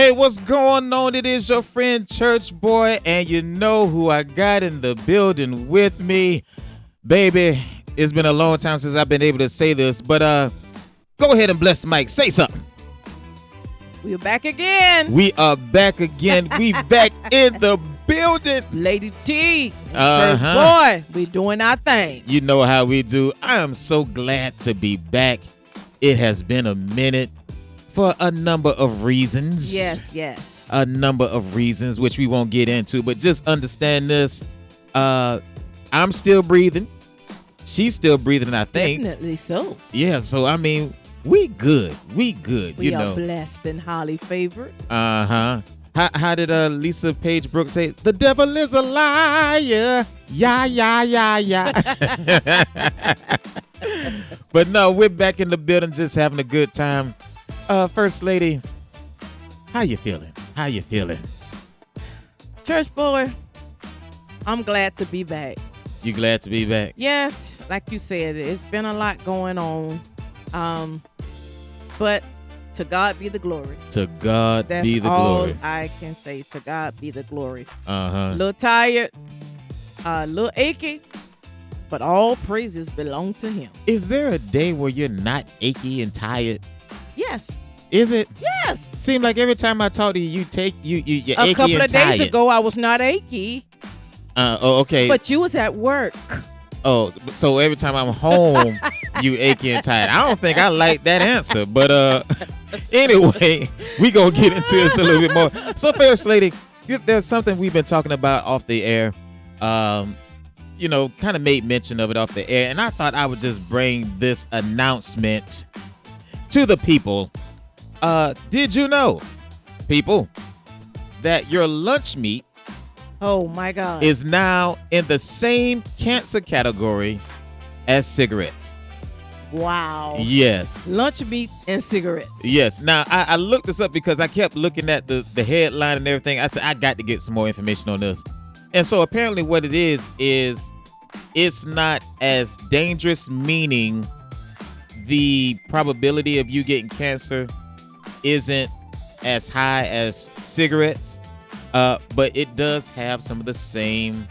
Hey, what's going on? It is your friend Church Boy, and you know who I got in the building with me. Baby, it's been a long time since I've been able to say this, but go ahead and bless the mic. Say something. We're back again. We are back again. We back in the building. Lady T, Church Boy, we doing our thing. You know how we do. I am so glad to be back. It has been a minute for a number of reasons. Yes. A number of reasons, which we won't get into, but just understand this. I'm still breathing. She's still breathing, I think. Definitely so. Yeah, so I mean, we good. We are blessed and highly favored. How did Lisa Page Brooks say? The devil is a liar. Yeah. But no, we're back in the building, just having a good time. First Lady, how you feeling? Church Boy, I'm glad to be back. You glad to be back? Yes, like you said, it's been a lot going on. But to God be the glory. To God be the glory. That's all I can say. To God be the glory. A little tired, a little achy, but all praises belong to Him. Is there a day where you're not achy and tired? Yes. Is it? Yes. Seems like every time I talk to you, you're achy and tired. A couple of days ago, I was not achy. Okay. But you was at work. Oh, so every time I'm home, you achy and tired. I don't think I like that answer, but anyway, we gonna get into this a little bit more. So, First Lady, there's something we've been talking about off the air. Kind of made mention of it off the air, and I thought I would just bring this announcement to the people. Did you know, people, that your lunch meat, oh my God, is now in the same cancer category as cigarettes? Wow. Yes. Lunch meat and cigarettes. Yes. Now, I looked this up because I kept looking at the headline and everything. I said, I got to get some more information on this. And so apparently what it is it's not as dangerous, meaning the probability of you getting cancer isn't as high as cigarettes. But it does have some of the same,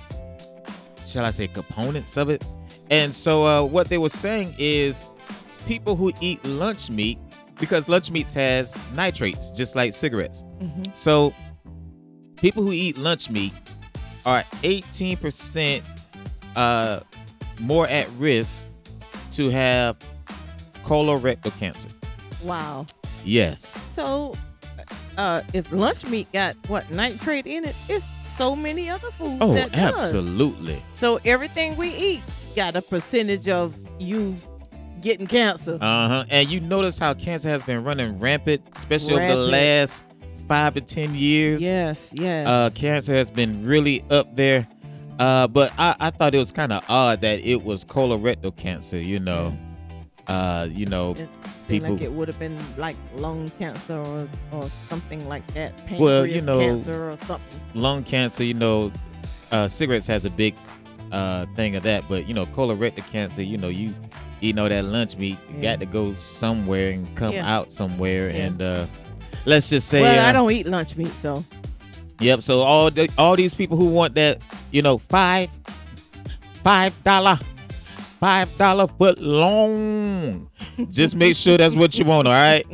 shall I say, components of it. And so what they were saying is people who eat lunch meat, because lunch meat has nitrates, just like cigarettes. Mm-hmm. So people who eat lunch meat are 18% more at risk to have colorectal cancer. Wow. Yes. So if lunch meat got nitrate in it, it's so many other foods that does. Absolutely. So everything we eat got a percentage of you getting cancer. And you notice how cancer has been running rampant, especially over the last 5 to 10 years. Yes. Cancer has been really up there. But I thought it was kind of odd that it was colorectal cancer, people, like it would have been like lung cancer or something like that. Pancreas cancer or something. Lung cancer, cigarettes has a big thing of that, but colorectal cancer, you eating all that lunch meat, you got to go somewhere and come out somewhere. And let's just say, well, I don't eat lunch meat, so. Yep. So all these people who want that, $5 foot long. Just make sure that's what you want, all right?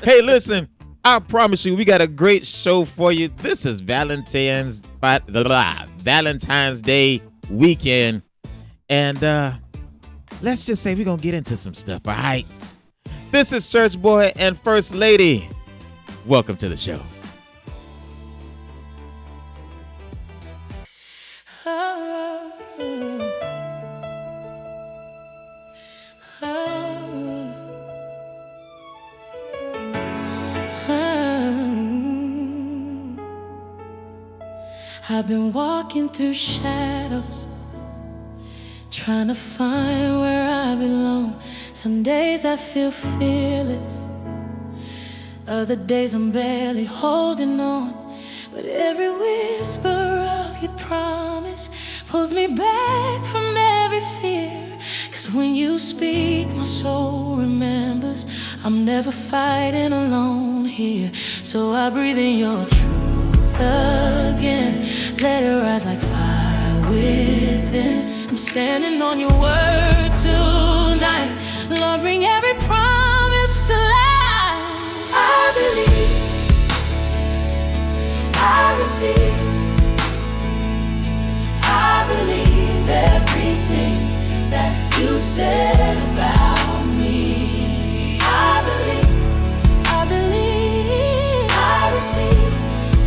Hey, listen, I promise you, we got a great show for you. This is Valentine's Day weekend. And let's just say we're going to get into some stuff, all right? This is Church Boy and First Lady. Welcome to the show. I've been walking through shadows, trying to find where I belong. Some days I feel fearless, other days I'm barely holding on. But every whisper of your promise pulls me back from every fear. 'Cause when you speak, my soul remembers I'm never fighting alone. here. So I breathe in your truth again. Let it rise like fire within. I'm standing on your word tonight. Lord, bring every promise to life. I believe, I receive, I believe everything that you said about me. I believe, I believe, I receive,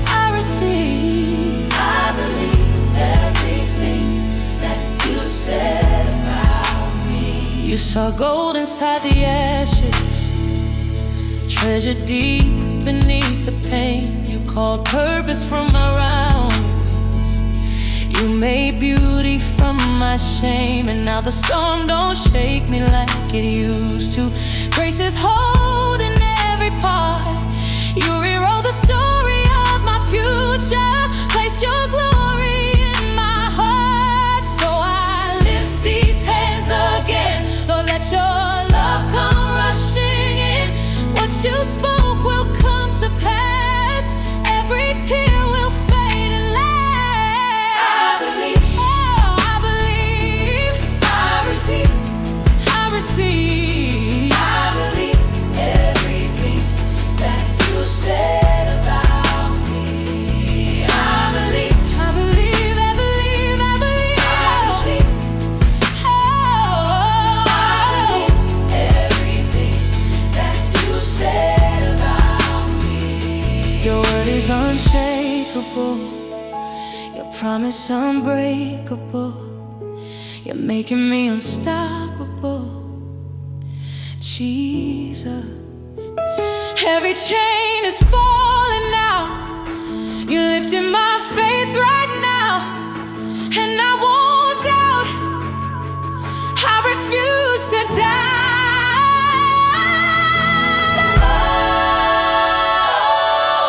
I receive, I believe everything that you said about me. You saw gold inside the ashes, treasure deep beneath the pain. You called purpose from my rounds. You made beauty from my shame, and now the storm don't shake me like it used to. Grace is holding every part. You rewrote the story of my future, placed your glory in my heart. So I lift these hands again. Lord, let your love come rushing in. What you spoke will come to pass. Every tear will fade and last. I believe, oh, I believe, I receive, I receive, I believe everything that you said about me. I believe, I believe, I believe, I believe, I receive, oh, I believe everything that you said about me. Your word is unshakable, your promise unbreakable. You're making me unstoppable, Jesus. Every chain is falling now. You're lifting my faith right now, and I won't doubt. I refuse to doubt. Oh,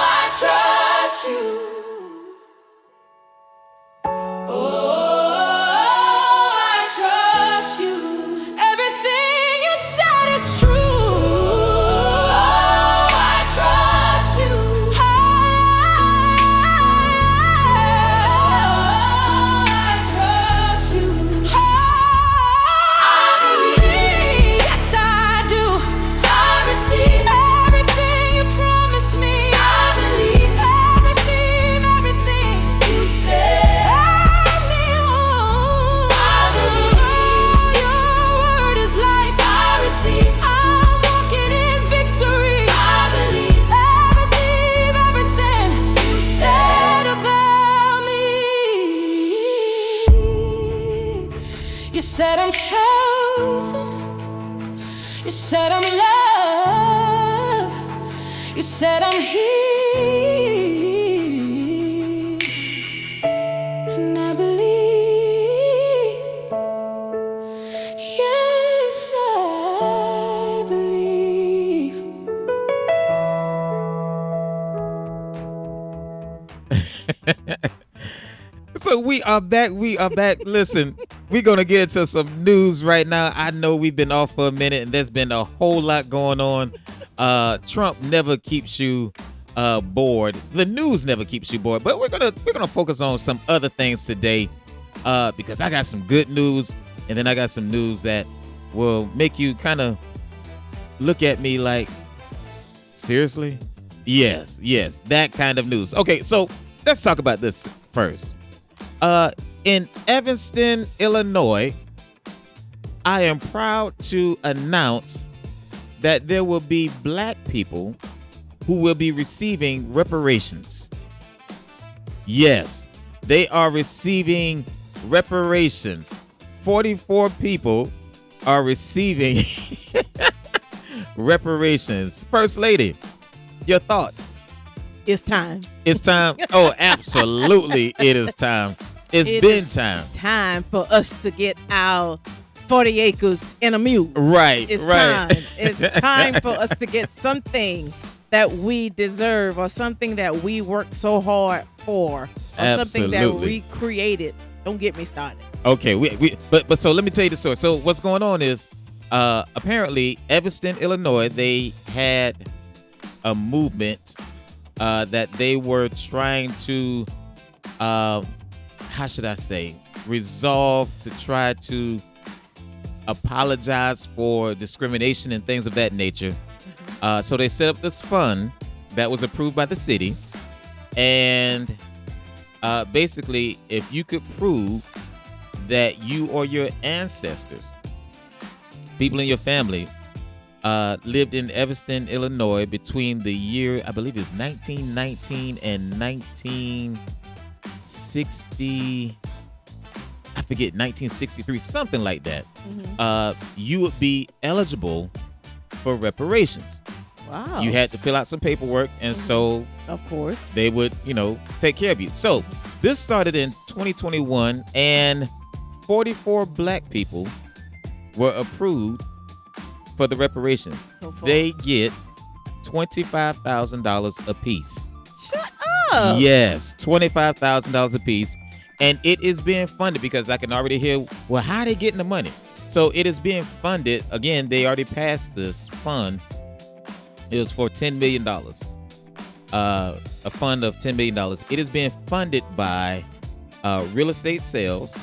I trust you. Oh, I trust you. Everything you said is true. Oh, I trust you. Oh, I trust you. Oh, I believe. Yes, I do. I receive everything you promised me. I believe everything, everything you said. I believe your word is life. I receive. I'm walking in victory. I believe everything you said about me. You said I'm chosen. You said I'm loved. You said I'm healed. And I believe. Yes, I believe. So we are back. We are back. Listen, we're going to get into some news right now. I know we've been off for a minute and there's been a whole lot going on. Trump never keeps you bored. The news never keeps you bored. But we're gonna focus on some other things today because I got some good news and then I got some news that will make you kind of look at me like, seriously? Yes, that kind of news. Okay, so let's talk about this first. In Evanston, Illinois, I am proud to announce that there will be black people who will be receiving reparations. Yes, they are receiving reparations. 44 people are receiving reparations. First Lady, your thoughts? It's time. It's time. Oh, absolutely. It is time. It's been time. Time for us to get our 40 acres and a mule. Right. It's right. time. It's time for us to get something that we deserve or something that we worked so hard for or something that we created. Don't get me started. Okay, but so let me tell you the story. So what's going on is apparently Evanston, Illinois, they had a movement that they were trying to, how should I say, resolve to try to apologize for discrimination and things of that nature. So they set up this fund that was approved by the city. And basically, if you could prove that you or your ancestors, people in your family, lived in Evanston, Illinois between the year, I believe it's 1919 and 1960, I forget, 1963, something like that, you would be eligible for reparations. Wow. You had to fill out some paperwork, and so of course they would, take care of you. So this started in 2021, and 44 black people were approved for the reparations. They get $25,000 apiece. Shut up. Yes, $25,000 apiece. And it is being funded, because I can already hear, well, how are they getting the money? So it is being funded. Again, they already passed this fund. It was for $10 million. A fund of $10 million. It is being funded by real estate sales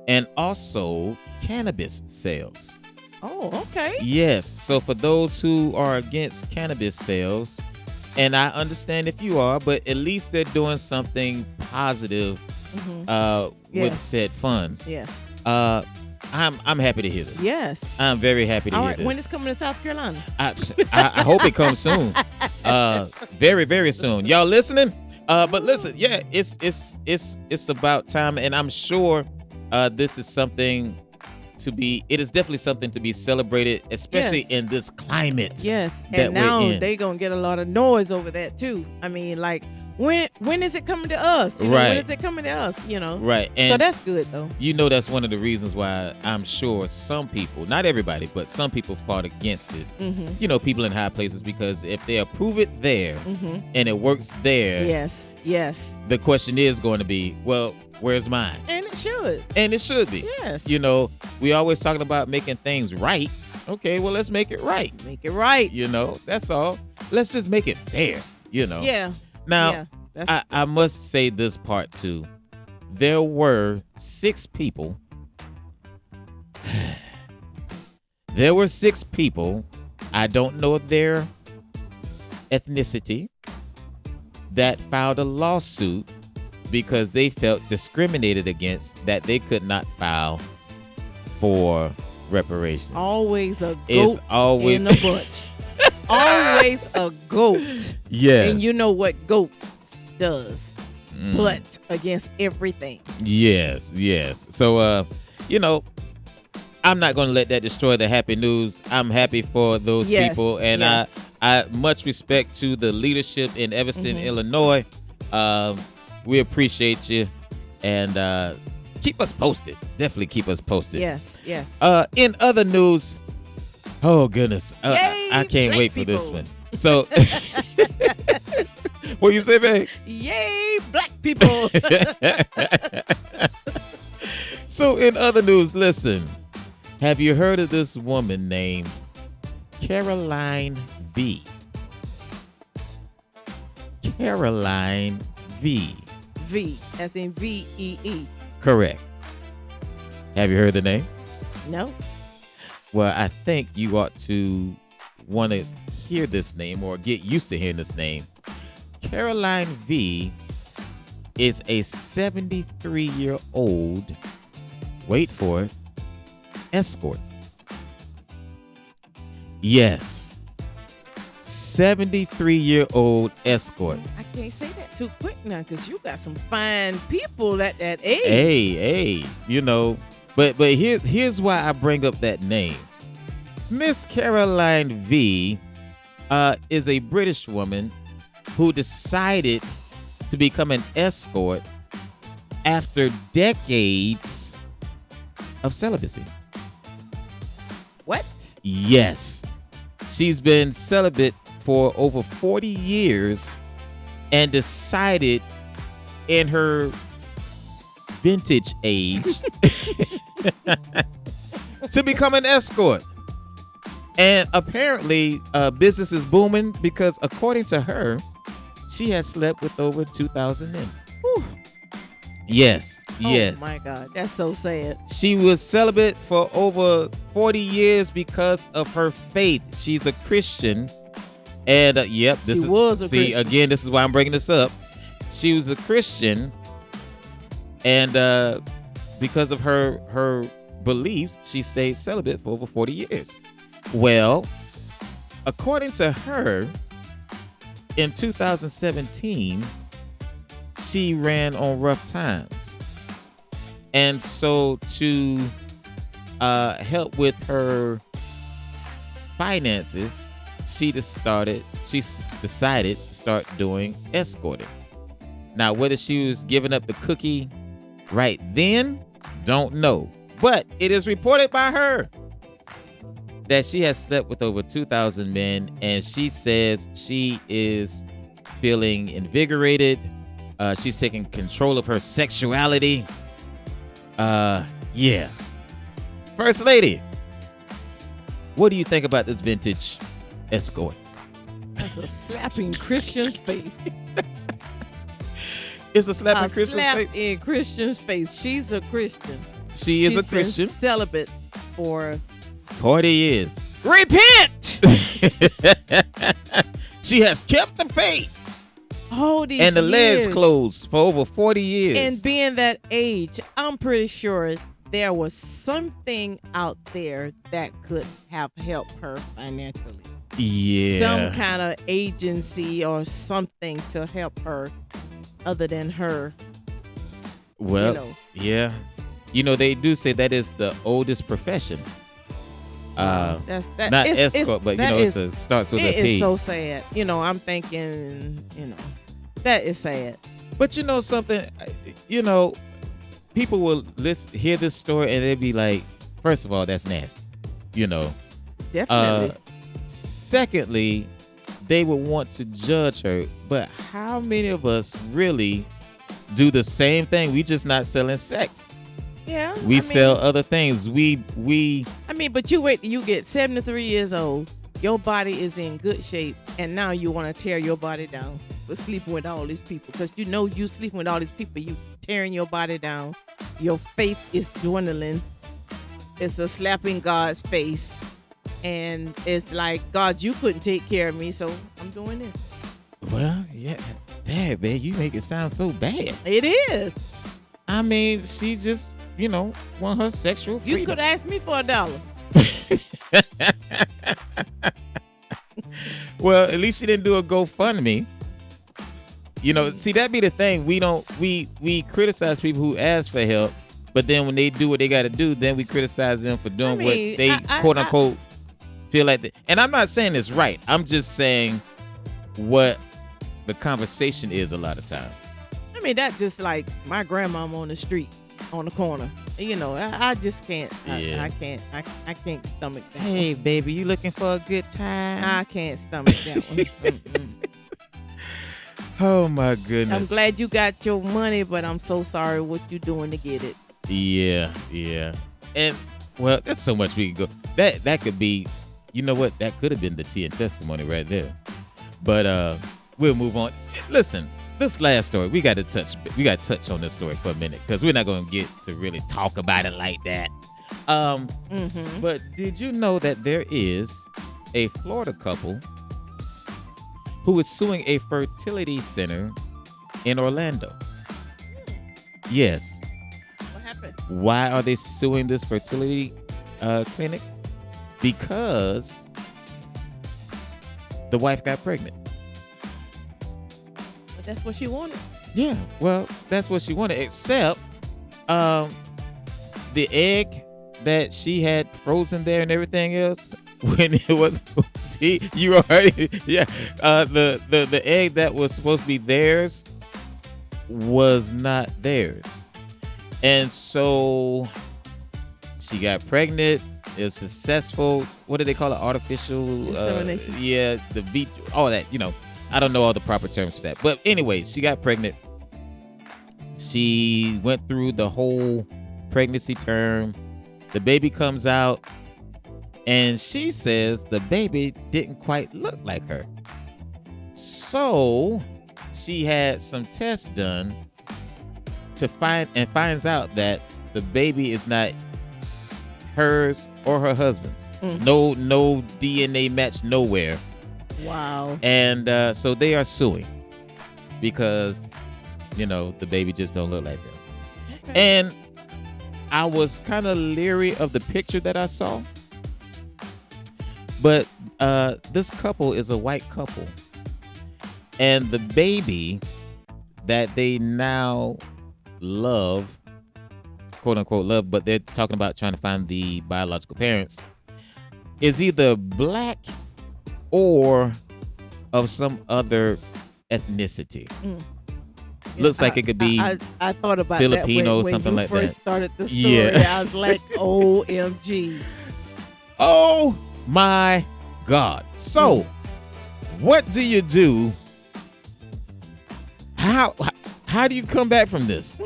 and also cannabis sales. Oh, okay. Yes. So for those who are against cannabis sales, and I understand if you are, but at least they're doing something positive with said funds. Yeah. I'm happy to hear this. Yes. I'm very happy to hear this. When is coming to South Carolina? I hope it comes soon. Very, very soon. Y'all listening? But listen, yeah, it's about time, and I'm sure this is something it is definitely something to be celebrated, especially in this climate. Yes. That And now we're in. they gonna get a lot of noise over that too. I mean, like, when is it coming to us? Right. When is it coming to us? Right. And so that's good though. That's one of the reasons why I'm sure some people, not everybody, but some people fought against it. People in high places, because if they approve it there and it works there, yes, the question is going to be, well, where's mine? And it should. And it should be. Yes. We always talking about making things right. Okay, well, let's make it right. Make it right. That's all. Let's just make it fair. Yeah. Now, I must say this part too. There were 6 people. There were 6 people. I don't know their ethnicity, that filed a lawsuit because they felt discriminated against, that they could not file for reparations. Always a goat It's always in a bunch. Always a goat. Yes. And you know what goat does. But against everything. Yes. So, I'm not going to let that destroy the happy news. I'm happy for those people. And I much respect to the leadership in Evanston, Illinois. We appreciate you. And keep us posted. Definitely keep us posted. Yes. In other news, oh, goodness. Yay, I can't black wait for people. this one. So, what you say, babe? Yay, black people. So, in other news, listen. Have you heard of this woman named Caroline V? Caroline V. V, as in V-E-E. Correct. Have you heard the name? No. Well, I think you ought to want to hear this name or get used to hearing this name. Caroline V is a 73-year-old, wait for it, escort. Yes. 73-year-old escort. I can't say that too quick now, because you got some fine people at that age. Hey, but here's why I bring up that name. Miss Caroline V is a British woman who decided to become an escort after decades of celibacy. What? Yes. She's been celibate for over 40 years and decided in her vintage age to become an escort. And apparently, business is booming because, according to her, she has slept with over 2,000 men. Whew. Yes, yes. Oh my God, that's so sad. She was celibate for over 40 years because of her faith. She's a Christian. And yep, this She is was a Christian. Again, this is why I'm bringing this up. She was a Christian, and because of her beliefs, she stayed celibate for over 40 years. Well, according to her, in 2017, she ran on rough times. And so to help with her finances, she decided to start doing escorting. Now, whether she was giving up the cookie right then, don't know. But it is reported by her that she has slept with over 2,000 men, and she says she is feeling invigorated. She's taking control of her sexuality. Yeah. First Lady, what do you think about this vintage escort? That's a slapping Christian's face. It's a slap in Christian's slap face. in Christian's face. She's a Christian. She is She's a Christian. been celibate for 40 years. repent. She has kept the faith. All these And the legs years. closed for over 40 years. And being that age, I'm pretty sure there was something out there that could have helped her financially. yeah. Some kind of agency or something to help her other than her. Well, yeah. You know, they do say that is the oldest profession. That's that. Not it's- escort, but, that it starts with a It P. is so sad. I'm thinking, that is sad. But you know something? People will hear this story and they'd be like, first of all, that's nasty. Definitely. Secondly, they would want to judge her. But how many of us really do the same thing? We just not selling sex. Yeah. We sell other things. We But you wait till you get 73 years old. Your body is in good shape, and now you want to tear your body down for sleeping with all these people. Because you sleeping with all these people, you tearing your body down. Your faith is dwindling. It's a slap in God's face. And it's like, God, you couldn't take care of me, so I'm doing this. Well, yeah. Dad, man, you make it sound so bad. It is. I mean, she just, want her sexual freedom. You could ask me for $1. Well, at least she didn't do a GoFundMe. See, that be the thing. We criticize people who ask for help, but then when they do what they got to do, then we criticize them for doing what they quote unquote feel like. And I'm not saying it's right. I'm just saying what the conversation is a lot of times. That's just like my grandmama on the street, on the corner. I just can't. Yeah. I can't stomach that. Hey, baby, you looking for a good time? I can't stomach that one. Mm-mm. Oh my goodness. I'm glad you got your money, but I'm so sorry what you doing to get it. Yeah. And well, there's so much we can go. That could be, that could have been the tea and testimony right there. But we'll move on. Listen, this last story, we got to touch on this story for a minute because we're not going to get to really talk about it like that. But did you know that there is a Florida couple who is suing a fertility center in Orlando? Yes. What happened? Why are they suing this fertility clinic? Because the wife got pregnant. But that's what she wanted. Yeah, well, that's what she wanted, except the egg that she had frozen there and everything else when it was you already the egg that was supposed to be theirs was not theirs. And so she got pregnant. It was successful. What do they call it? Artificial insemination. all that, I don't know all the proper terms for that. But anyway, she got pregnant. She went through the whole pregnancy term. The baby comes out. And she says the baby didn't quite look like her. So she had some tests done to finds out that the baby is not hers or her husband's. No DNA match nowhere. Wow. And so they are suing because, the baby just don't look like them. Okay. And I was kind of leery of the picture that I saw. But this couple is a white couple. And the baby that they now love, quote unquote love, but they're talking about trying to find the biological parents, is either black or of some other ethnicity. Looks like it could be I thought about Filipino, that when something you like first that. started the story. Yeah. I was like, OMG. Oh my God. So what do you do? How do you come back from this?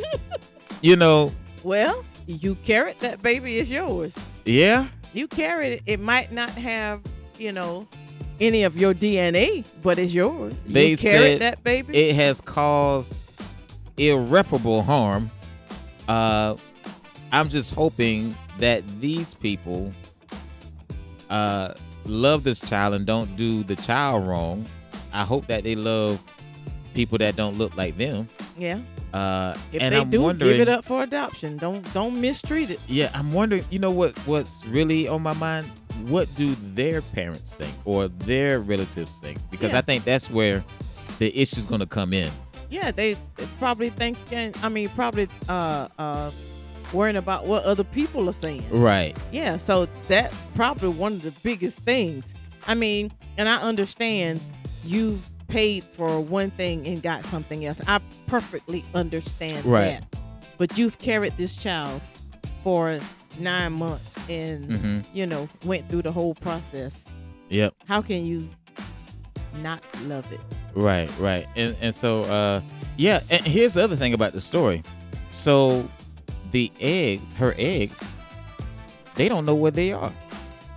Well, you carried that baby, is yours. Yeah. You carried it. It might not have, any of your DNA, but it's yours. They you carried said that baby. It has caused irreparable harm. I'm just hoping that these people love this child and don't do the child wrong. I hope that they love people that don't look like them. Yeah. If and they I'm do, wondering, give it up for adoption. Don't mistreat it. Yeah, I'm wondering, what's really on my mind? What do their parents think or their relatives think? Because Yeah. I think that's where the issue's going to come in. Yeah, they probably worrying about what other people are saying. Right. Yeah, so that probably one of the biggest things. And I understand you paid for one thing and got something else. I perfectly understand Right. that. But you've carried this child for 9 months and, went through the whole process. Yep. How can you not love it? Right. And so, and here's the other thing about the story. So her eggs, they don't know where they are.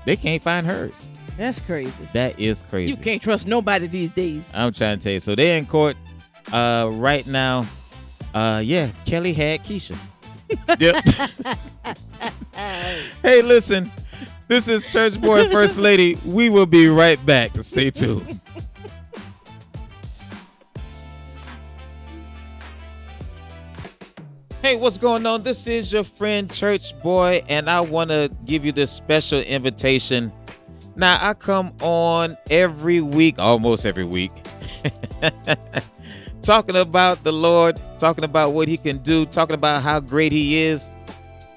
They can't find hers. That's crazy. That is crazy. You can't trust nobody these days. I'm trying to tell you. So they're in court right now. Kelly had Keisha. Yep. Hey, listen. This is Church Boy and First Lady. We will be right back. Stay tuned. Hey, what's going on? This is your friend Church Boy, and I want to give you this special invitation. Now, I come on every week, almost every week, talking about the Lord, talking about what he can do, talking about how great he is,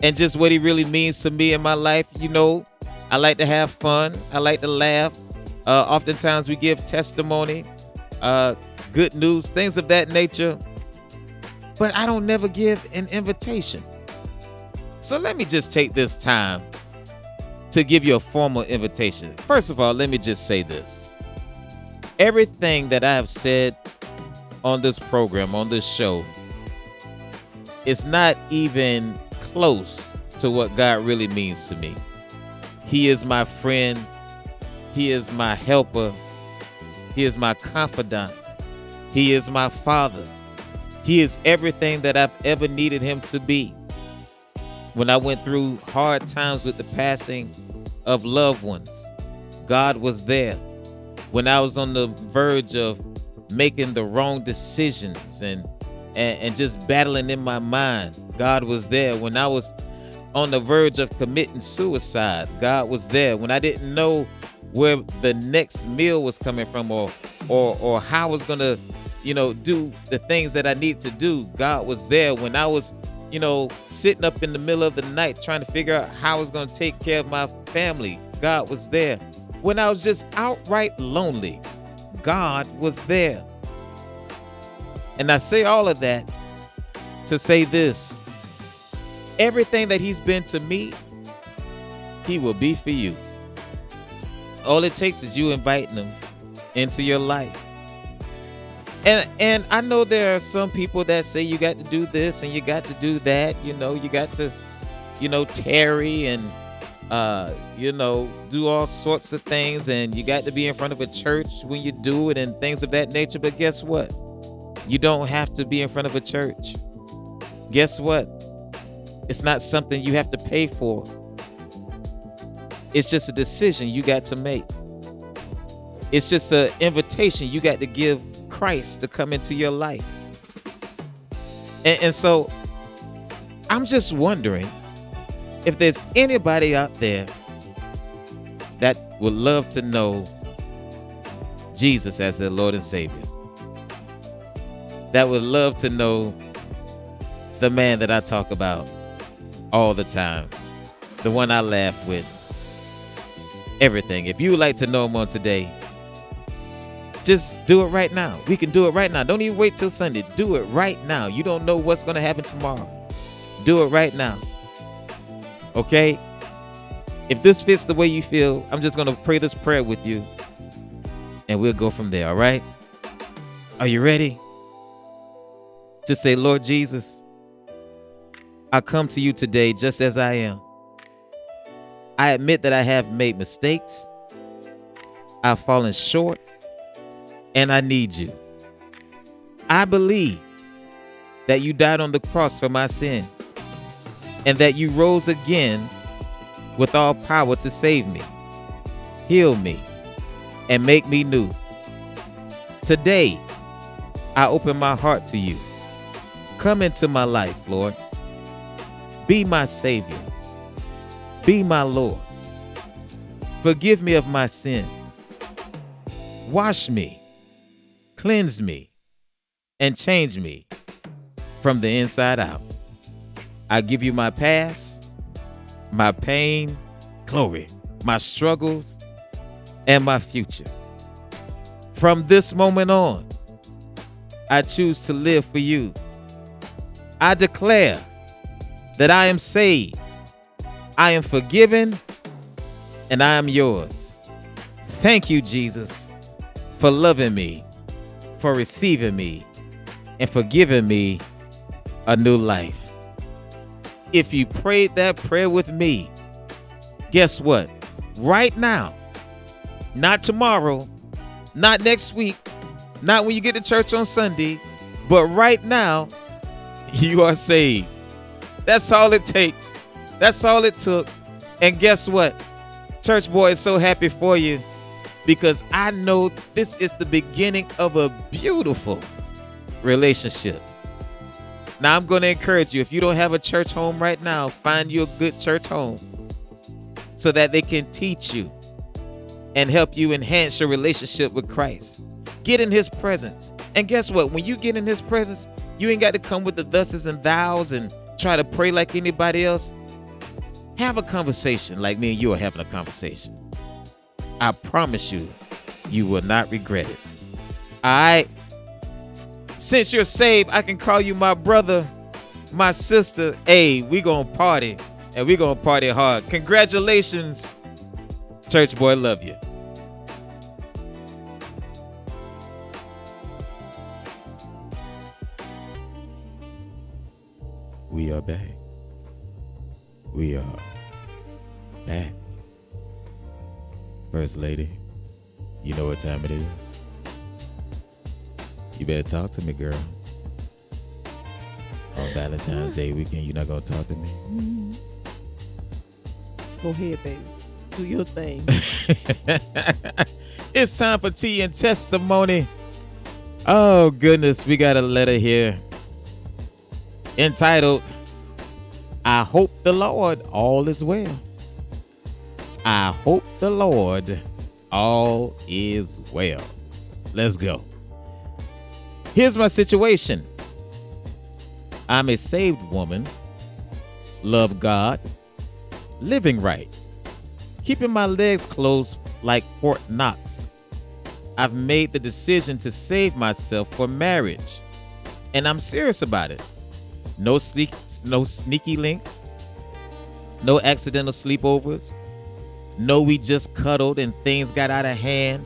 and just what he really means to me in my life. I like to have fun. I like to laugh. Oftentimes we give testimony, good news, things of that nature. But I don't never give an invitation. So let me just take this time to give you a formal invitation. First of all, let me just say this. Everything that I have said on this program, on this show, is not even close to what God really means to me. He is my friend. He is my helper. He is my confidant. He is my father. He is everything that I've ever needed him to be. When I went through hard times with the passing of loved ones, God was there. When I was on the verge of making the wrong decisions and just battling in my mind, God was there. When I was on the verge of committing suicide, God was there. When I didn't know where the next meal was coming from or how I was going to do the things that I need to do, God was there. When I was, sitting up in the middle of the night trying to figure out how I was going to take care of my family, God was there. When I was just outright lonely, God was there. And I say all of that to say this. Everything that he's been to me, he will be for you. All it takes is you inviting him into your life. And I know there are some people that say you got to do this and you got to do that. You got to, tarry and do all sorts of things, and you got to be in front of a church when you do it and things of that nature. But guess what? You don't have to be in front of a church. Guess what? It's not something you have to pay for. It's just a decision you got to make. It's just an invitation you got to give Christ to come into your life. And so I'm just wondering if there's anybody out there that would love to know Jesus as their Lord and Savior, that would love to know the man that I talk about all the time, the one I laugh with, everything. If you would like to know him on today, just do it right now. We can do it right now. Don't even wait till Sunday. Do it right now. You don't know what's going to happen tomorrow. Do it right now. Okay? If this fits the way you feel, I'm just going to pray this prayer with you, and we'll go from there, all right? Are you ready? Just say, Lord Jesus, I come to you today just as I am. I admit that I have made mistakes. I've fallen short, and I need you. I believe that you died on the cross for my sins, and that you rose again with all power to save me, heal me, and make me new. Today, I open my heart to you. Come into my life, Lord. Be my Savior. Be my Lord. Forgive me of my sins. Wash me, cleanse me, and change me from the inside out. I give you my past, my pain, glory, my struggles, and my future. From this moment on, I choose to live for you. I declare that I am saved, I am forgiven, and I am yours. Thank you, Jesus, for loving me, for receiving me, and for giving me a new life. If you prayed that prayer with me, guess what? Right now, not tomorrow, not next week, not when you get to church on Sunday, but right now, you are saved. That's all it takes. That's all it took. And guess what? Church boy is so happy for you, because I know this is the beginning of a beautiful relationship. Now, I'm going to encourage you, if you don't have a church home right now, find you a good church home so that they can teach you and help you enhance your relationship with Christ. Get in his presence. And guess what? When you get in his presence, you ain't got to come with the thuses and thous and try to pray like anybody else. Have a conversation like me and you are having a conversation. I promise you, you will not regret it. All right? Since you're saved, I can call you my brother, my sister. Hey, we gonna party, and we gonna party hard. Congratulations, church boy. Love you. We are back. We are back. First Lady, you know what time it is. You better talk to me, girl. On Valentine's Day weekend, you're not gonna talk to me? Go ahead, baby. Do your thing. It's time for tea and testimony. Oh, goodness. We got a letter here entitled, I hope the Lord all is well. I hope the Lord all is well. Let's go. Here's my situation. I'm a saved woman, love God, living right, keeping my legs closed like Fort Knox. I've made the decision to save myself for marriage, and I'm serious about it. No sneaky links, no accidental sleepovers, no we just cuddled and things got out of hand.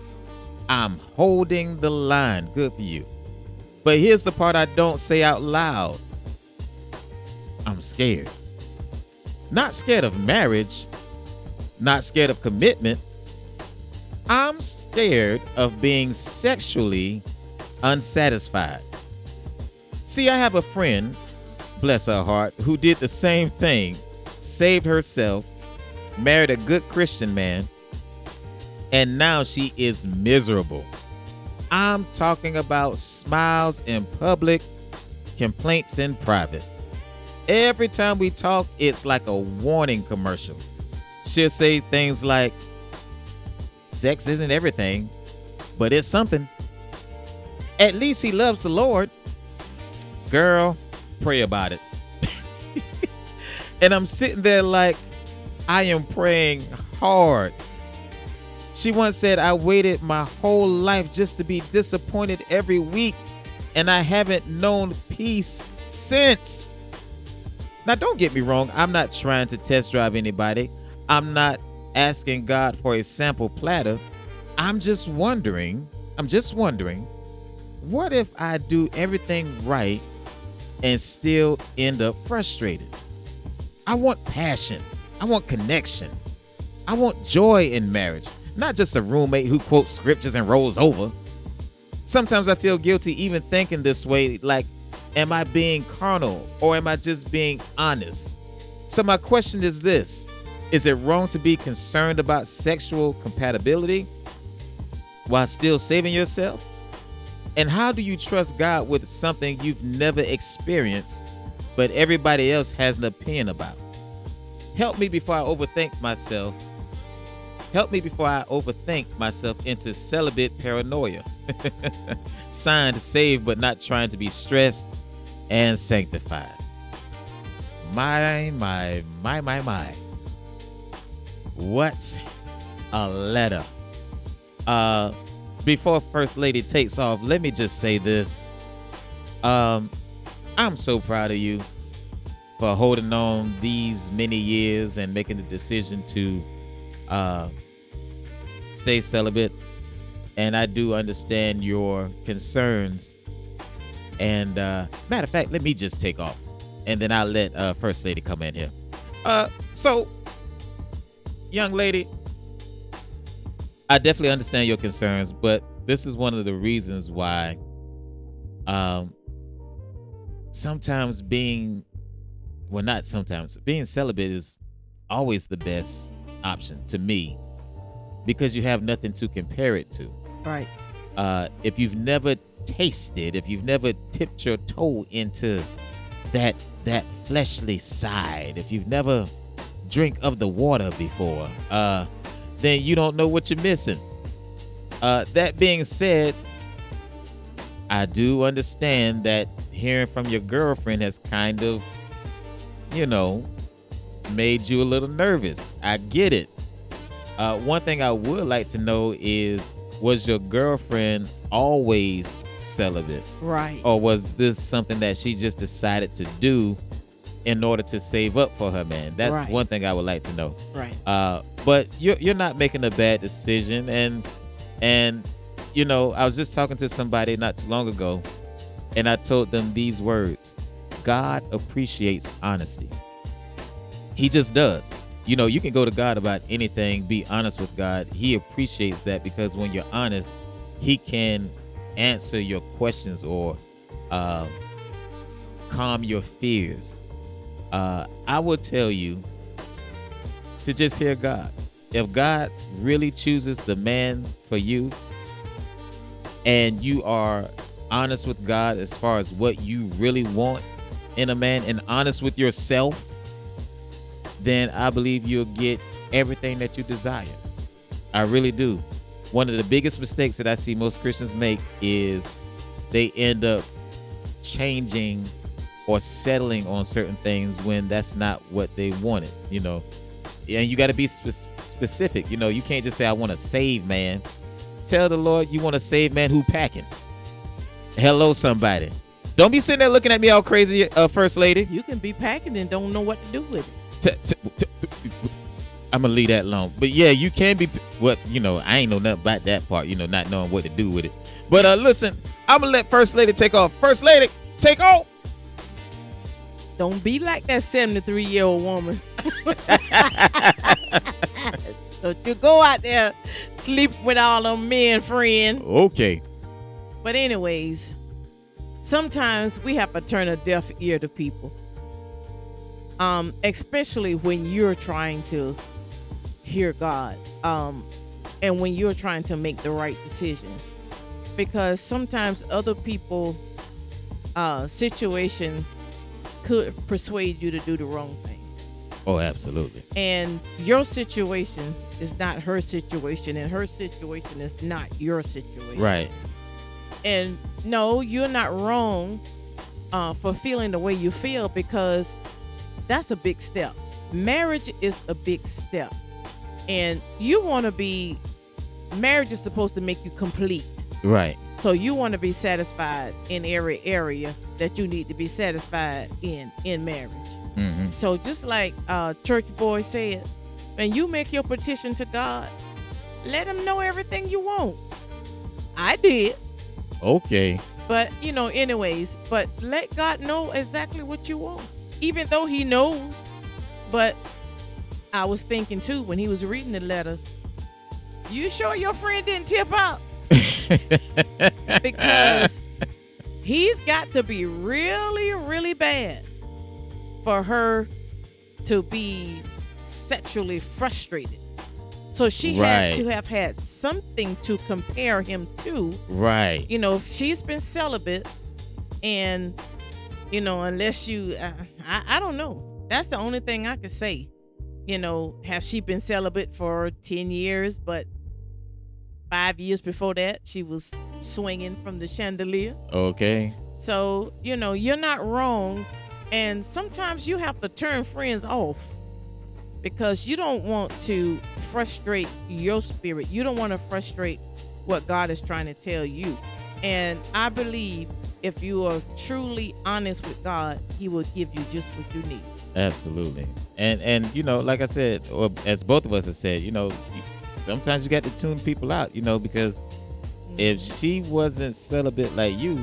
I'm holding the line. Good for you. But here's the part I don't say out loud. I'm scared. Not scared of marriage, not scared of commitment. I'm scared of being sexually unsatisfied. See, I have a friend, bless her heart, who did the same thing, saved herself, married a good Christian man, and now she is miserable. I'm talking about smiles in public, complaints in private. Every time we talk, it's like a warning commercial. She'll say things like, sex isn't everything, but it's something. At least he loves the Lord. Girl, pray about it. And I'm sitting there like, I am praying hard. She once said, I waited my whole life just to be disappointed every week, and I haven't known peace since. Now, don't get me wrong. I'm not trying to test drive anybody. I'm not asking God for a sample platter. I'm just wondering, what if I do everything right and still end up frustrated? I want passion. I want connection. I want joy in marriage, not just a roommate who quotes scriptures and rolls over. Sometimes I feel guilty even thinking this way, like, am I being carnal or am I just being honest? So my question is this: is it wrong to be concerned about sexual compatibility while still saving yourself? And how do you trust God with something you've never experienced, but everybody else has an opinion about? Help me before I overthink myself. Help me before I overthink myself into celibate paranoia. Signed, saved, but not trying to be stressed and sanctified. My. What a letter. Before First Lady takes off, let me just say this. I'm so proud of you for holding on these many years and making the decision to stay celibate. And I do understand your concerns. And matter of fact, let me just take off, and then I'll let First Lady come in here. So, young lady, I definitely understand your concerns, but this is one of the reasons why being celibate is always the best option to me, because you have nothing to compare it to. Right. If you've never tasted, if you've never tipped your toe into that fleshly side, if you've never drink of the water before, then you don't know what you're missing. That being said, I do understand that hearing from your girlfriend has kind of, made you a little nervous. I get it. One thing I would like to know is, was your girlfriend always celibate? Right. Or was this something that she just decided to do in order to save up for her man? That's right. One thing I would like to know. Right. But you're not making a bad decision. And I was just talking to somebody not too long ago, and I told them these words: God appreciates honesty. He just does. You can go to God about anything, be honest with God. He appreciates that, because when you're honest, he can answer your questions or calm your fears. I will tell you to just hear God. If God really chooses the man for you, and you are honest with God as far as what you really want in a man, and honest with yourself, then I believe you'll get everything that you desire. I really do. One of the biggest mistakes that I see most Christians make is they end up changing or settling on certain things when that's not what they wanted, And you got to be specific. You can't just say, I want a saved man. Tell the Lord you want a saved man who packing. Hello, somebody. Don't be sitting there looking at me all crazy, First Lady. You can be packing and don't know what to do with it. I'm gonna leave that alone. But yeah, you can be. I ain't know nothing about that part. Not knowing what to do with it. But listen, I'm gonna let First Lady take off. First Lady, take off. Don't be like that 73-year-old woman. Don't you go out there sleep with all them men, friend. Okay. But anyways, sometimes we have to turn a deaf ear to people. Especially when you're trying to hear God. And when you're trying to make the right decisions. Because sometimes other people situation could persuade you to do the wrong thing. Oh, absolutely. And your situation is not her situation, and her situation is not your situation. Right. And no, you're not wrong for feeling the way you feel, because that's a big step. Marriage is a big step. And you want to be, marriage is supposed to make you complete. Right. So you want to be satisfied in every area that you need to be satisfied in marriage. Mm-hmm. So just like Church Boy said, when you make your petition to God, let him know everything you want. I did. Okay. But, anyways, but let God know exactly what you want, even though he knows. But I was thinking, too, when he was reading the letter, you sure your friend didn't tip out? Because he's got to be really, really bad for her to be sexually frustrated. So she had to have had something to compare him to. Right. If she's been celibate and, unless you, I don't know. That's the only thing I could say. Have she been celibate for 10 years, but 5 years before that, she was swinging from the chandelier. Okay. So, you're not wrong. And sometimes you have to turn friends off because you don't want to frustrate your spirit. You don't want to frustrate what God is trying to tell you. And I believe if you are truly honest with God, he will give you just what you need. Absolutely. And like I said, or as both of us have said, sometimes you got to tune people out, because if she wasn't celibate like you,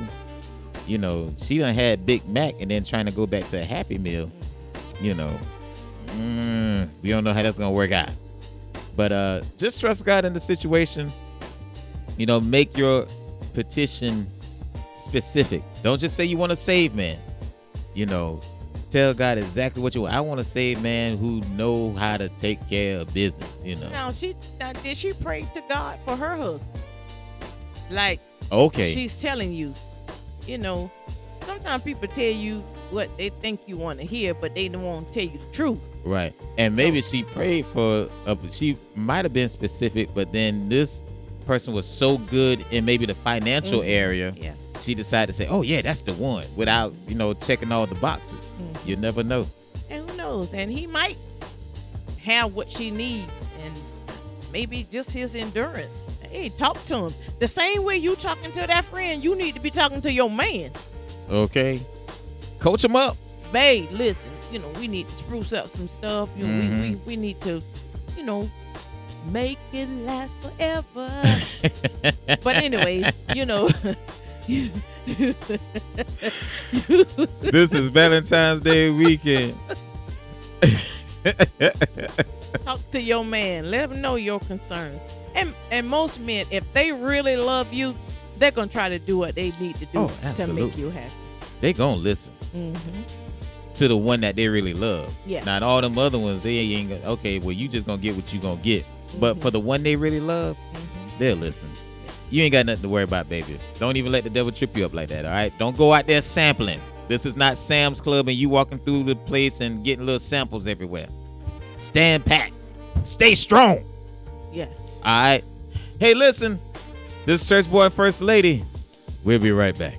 she done had Big Mac and then trying to go back to a Happy Meal, we don't know how that's going to work out. But just trust God in the situation. Make your petition specific. Don't just say you want to save man. Tell God exactly what you want. I want to save man who know how to take care of business, Now, did she pray to God for her husband? Like, okay, she's telling you, sometimes people tell you what they think you want to hear, but they don't want to tell you the truth. Right. And maybe she prayed for, she might have been specific, but then this person was so good in maybe the financial area. Yeah. She decided to say, oh, yeah, that's the one, without, checking all the boxes. Mm-hmm. You never know. And who knows? And he might have what she needs, and maybe just his endurance. Hey, talk to him. The same way you talking to that friend, you need to be talking to your man. Okay. Coach him up. Babe, listen, we need to spruce up some stuff. We need to, make it last forever. But anyways, this is Valentine's Day weekend. Talk to your man. Let him know your concerns. And most men, if they really love you, they're going to try to do what they need to do to make you happy. They going to listen to the one that they really love. Yeah. Not all them other ones, they ain't gonna, okay, well, you just going to get what you going to get. But for the one they really love, they'll listen. You ain't got nothing to worry about, baby. Don't even let the devil trip you up like that, all right? Don't go out there sampling. This is not Sam's Club and you walking through the place and getting little samples everywhere. Stand pat. Stay strong. Yes. All right. Hey, listen. This is Church Boy and First Lady. We'll be right back.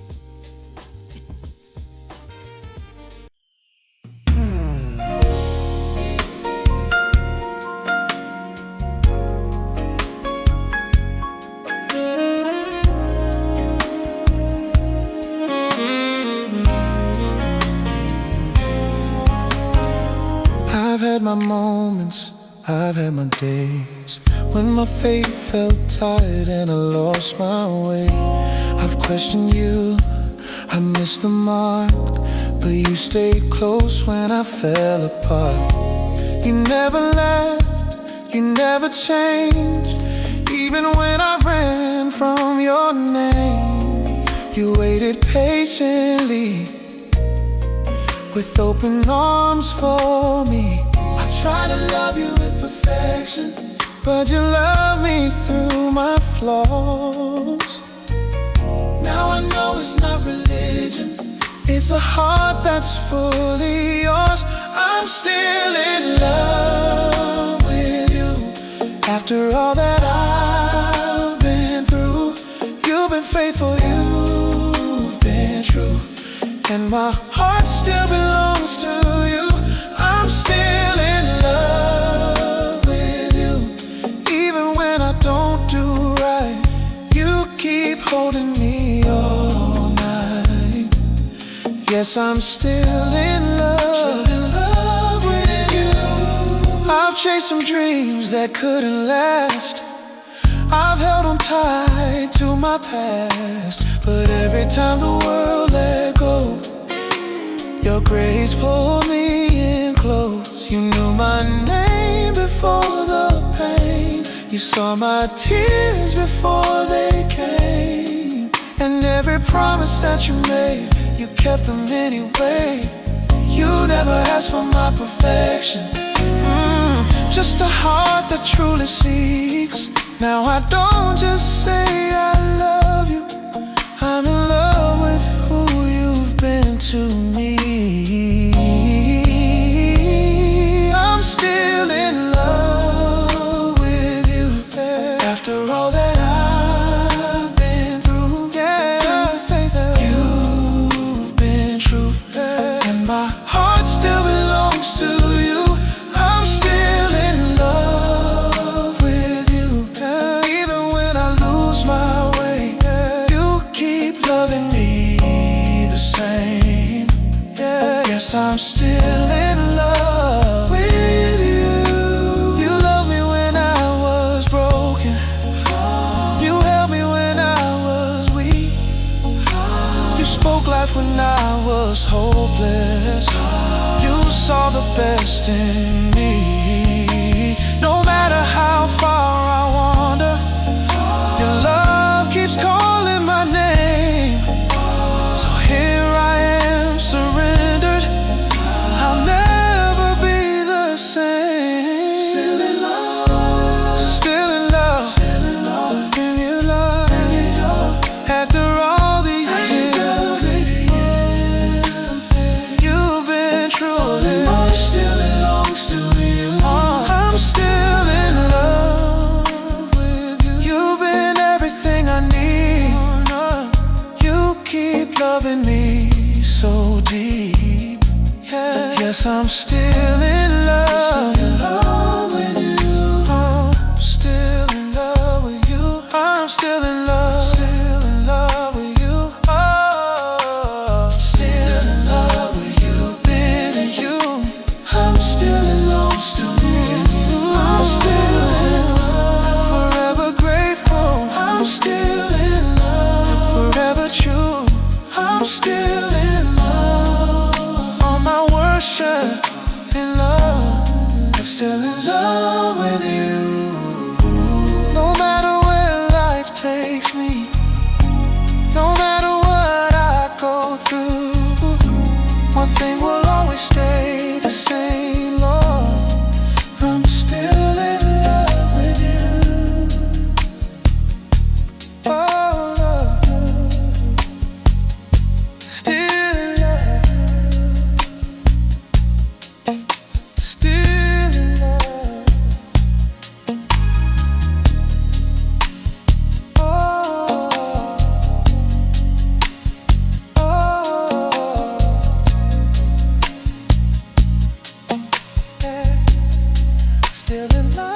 I've had my moments, I've had my days when my faith felt tired and I lost my way. I've questioned you, I missed the mark, but you stayed close when I fell apart. You never left, You never changed, even when I ran from your name. You waited patiently with open arms for me. I try to love you with perfection, but you love me through my flaws. Now I know it's not religion, it's a heart that's fully yours. I'm still in love with you. After all that I've been through, you've been faithful, you've been true, and my heart still belongs to you. I'm still in love with you. Even when I don't do right, you keep holding me all night. Yes, I'm still in love with you. I've chased some dreams that couldn't last. I've held on tight to my past, but every time the world let go, your grace pulled me in close. You knew my name before the pain. You saw my tears before they came. And every promise that you made, you kept them anyway. You never asked for my perfection, just a heart that truly seeks. Now I don't just say I love you, I'm in love with who you've been to me. I'm still in love with you. After all that I've been through, you've been true, and my heart still belongs to you. I'm still in love with you. Even when I lose my way, you keep loving me the same. Yes, I'm still in love with you. You loved me when I was broken. You held me when I was weak. You spoke life when I was hopeless. You saw the best in me. No matter how far I wander, your love keeps calling my name. So here I am, surrendered. I'll never be the same. Still in love, still in love, still in love. Give you love, after all these years, you've been true. My still belongs to you. I'm still in love with you. You've been everything I need. You keep loving me so deep. Yes, I'm still in love with you. I'm still in love with you. I'm still in love with you. Oh, still in love with you. Been in you. I'm still in love to you. I'm still in love. Forever grateful. I'm still in love. Forever true. I'm still in love. All my worship in love. I'm still in love with you. No matter where life takes me, no matter what I go through, one thing will always stay the same, Lord. I'm still in love with you. Oh, Lord. Still in love. Still in love. Oh, oh, yeah. Still in love.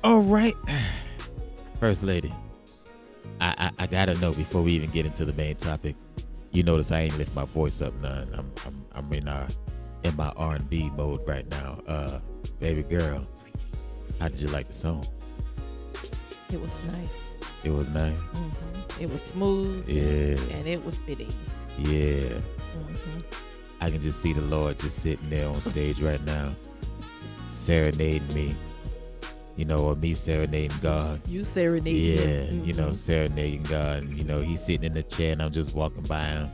All right, First Lady, I gotta know before we even get into the main topic. You notice I ain't lift my voice up none. I'm in in my R&B mode right now. Baby girl, how did you like the song? It was nice. It was nice. It was smooth. Yeah. And it was fitting. Yeah. Mm-hmm. I can just see the Lord just sitting there on stage right now, serenading me, or me serenading God. You serenading Yeah, him. serenading God. And, he's sitting in the chair and I'm just walking by him.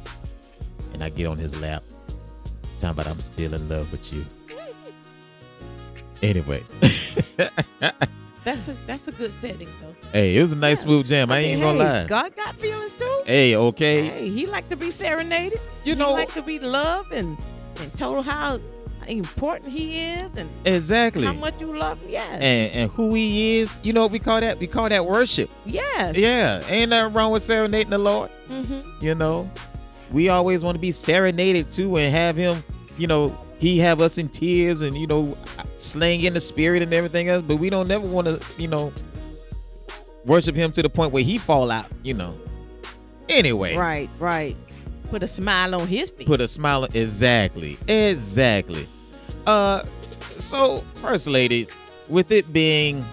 And I get on his lap, talking about I'm still in love with you. Anyway. That's a good setting, though. Hey, it was a nice smooth jam. I ain't even gonna lie. God got feelings, too. Hey, okay. Hey, he like to be serenaded. He like to be loved and told how important he is and exactly how much you love him. Yes. And who he is. You know what we call that? We call that worship. Yes. Yeah. Ain't nothing wrong with serenading the Lord. We always want to be serenaded too and have him, he have us in tears and, slaying in the spirit and everything else. But we don't never want to, worship him to the point where he fall out, Anyway. Right. Put a smile on his face. Put a smile. Exactly. So, First Lady, with it being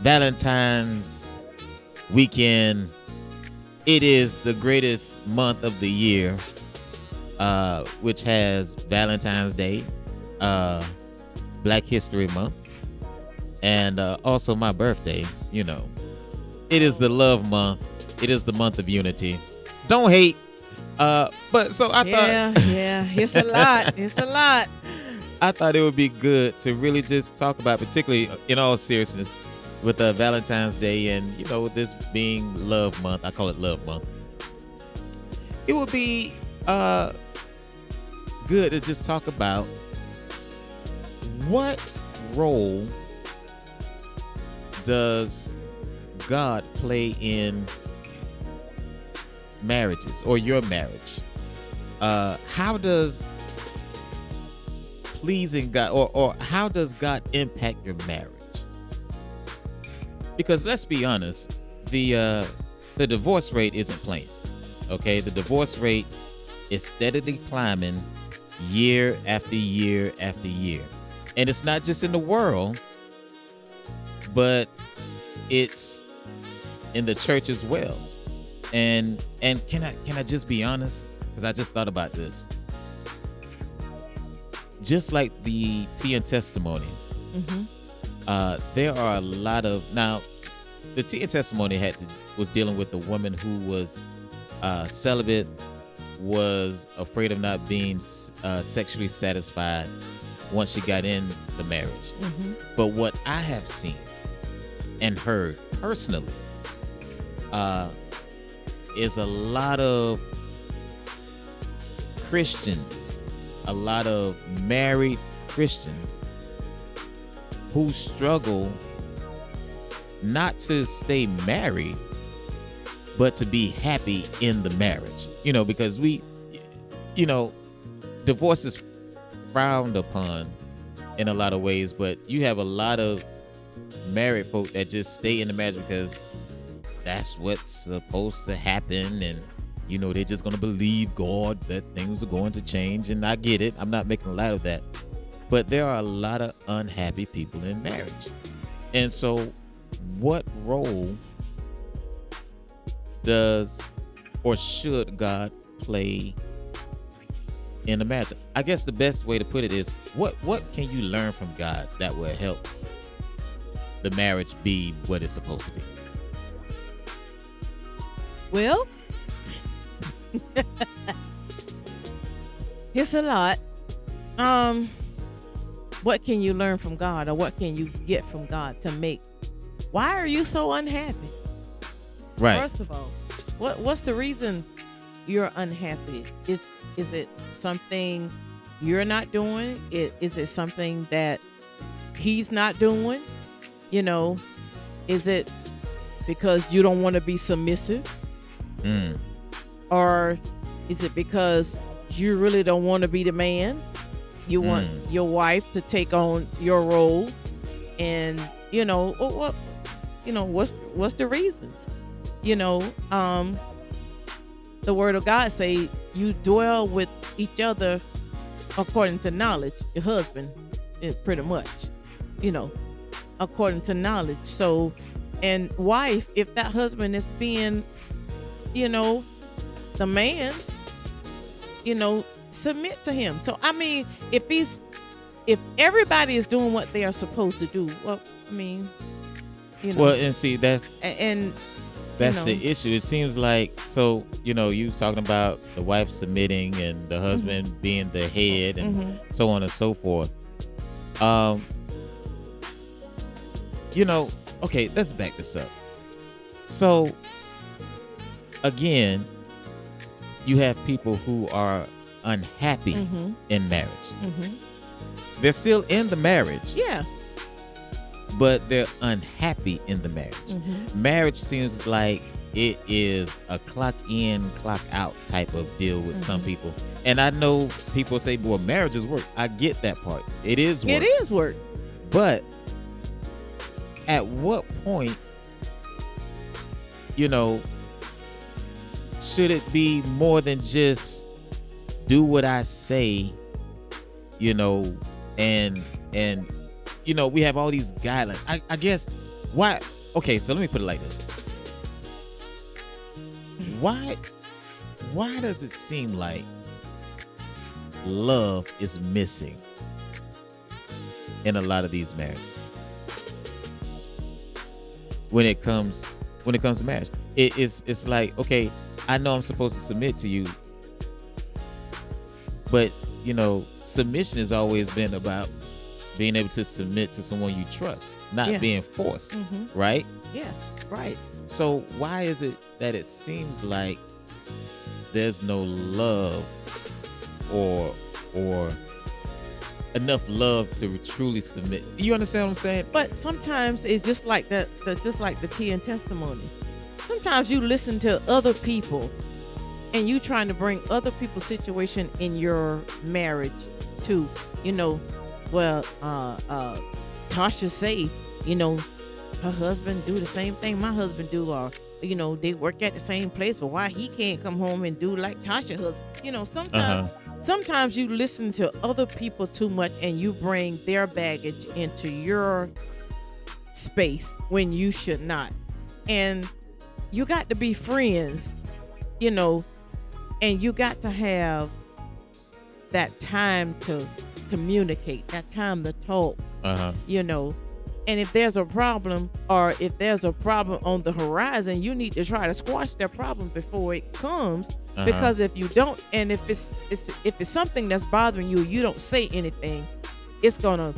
Valentine's weekend, it is the greatest month of the year, which has Valentine's Day, Black History Month, and also my birthday. It is the love month. It is the month of unity. Don't hate. But so I thought. Yeah. It's a lot. It's a lot. I thought it would be good to really just talk about, particularly in all seriousness, with Valentine's Day and, with this being Love Month. I call it Love Month. It would be good to just talk about what role does God play in marriages or your marriage. How does pleasing God or how does God impact your marriage? Because let's be honest, the divorce rate isn't playing. Okay, the divorce rate is steadily climbing year after year after year, and it's not just in the world, but it's in the church as well. And can I just be honest? Because I just thought about this. Just like the tea and testimony, there are a lot of now. The tea and testimony was dealing with a woman who was celibate, was afraid of not being sexually satisfied once she got in the marriage. But what I have seen and heard personally is a lot of Christians, a lot of married Christians who struggle not to stay married, but to be happy in the marriage. Because divorce is frowned upon in a lot of ways, but you have a lot of married folk that just stay in the marriage because that's what's supposed to happen, and they're just gonna believe God that things are going to change. And I get it, I'm not making light of that, but there are a lot of unhappy people in marriage. And so what role does or should God play in a marriage? I guess the best way to put it is what can you learn from God that will help the marriage be what it's supposed to be? Well, it's a lot. What can you learn from God, or what can you get from God to make? Why are you so unhappy? Right. First of all, what's the reason you're unhappy? Is it something you're not doing? Is it something that he's not doing? Is it because you don't want to be submissive? Or is it because you really don't want to be the man? You want your wife to take on your role, and what's the reasons? The word of God say you dwell with each other according to knowledge. Your husband, pretty much, you know, according to knowledge. So, and wife, if that husband is being, you know, the man, you know, submit to him. So I mean, if everybody is doing what they are supposed to do, well, I mean, you know. Well, and see, that's you know, the issue. It seems like, so, you know, you was talking about the wife submitting and the husband being the head and so on and so forth. You know, okay, let's back this up. So again, you have people who are unhappy in marriage. They're still in the marriage. Yeah. But they're unhappy in the marriage. Marriage seems like it is a clock in, clock out type of deal with some people. And I know people say, well, marriage is work. I get that part. It is work. It is work. But at what point, you know, should it be more than just do what I say, you know, and you know, we have all these guidelines. I guess why? Okay, so let me put it like this. Why does it seem like love is missing in a lot of these marriages? When it comes to marriage, it's like, okay, I know I'm supposed to submit to you, but you know, submission has always been about being able to submit to someone you trust, not being forced, right? Yeah, right. So why is it that it seems like there's no love or enough love to truly submit? You understand what I'm saying? But sometimes it's just like just like the tea and testimony. Sometimes you listen to other people and you trying to bring other people's situation in your marriage to, you know, well, Tasha say, you know, her husband do the same thing my husband do, or, you know, they work at the same place, but why he can't come home and do like Tasha husband? You know, sometimes you listen to other people too much and you bring their baggage into your space when you should not. And you got to be friends, you know, and you got to have that time to communicate, that time to talk, you know. And if there's a problem, or if there's a problem on the horizon, you need to try to squash that problem before it comes. Because if you don't, and if it's something that's bothering you, you don't say anything, it's gonna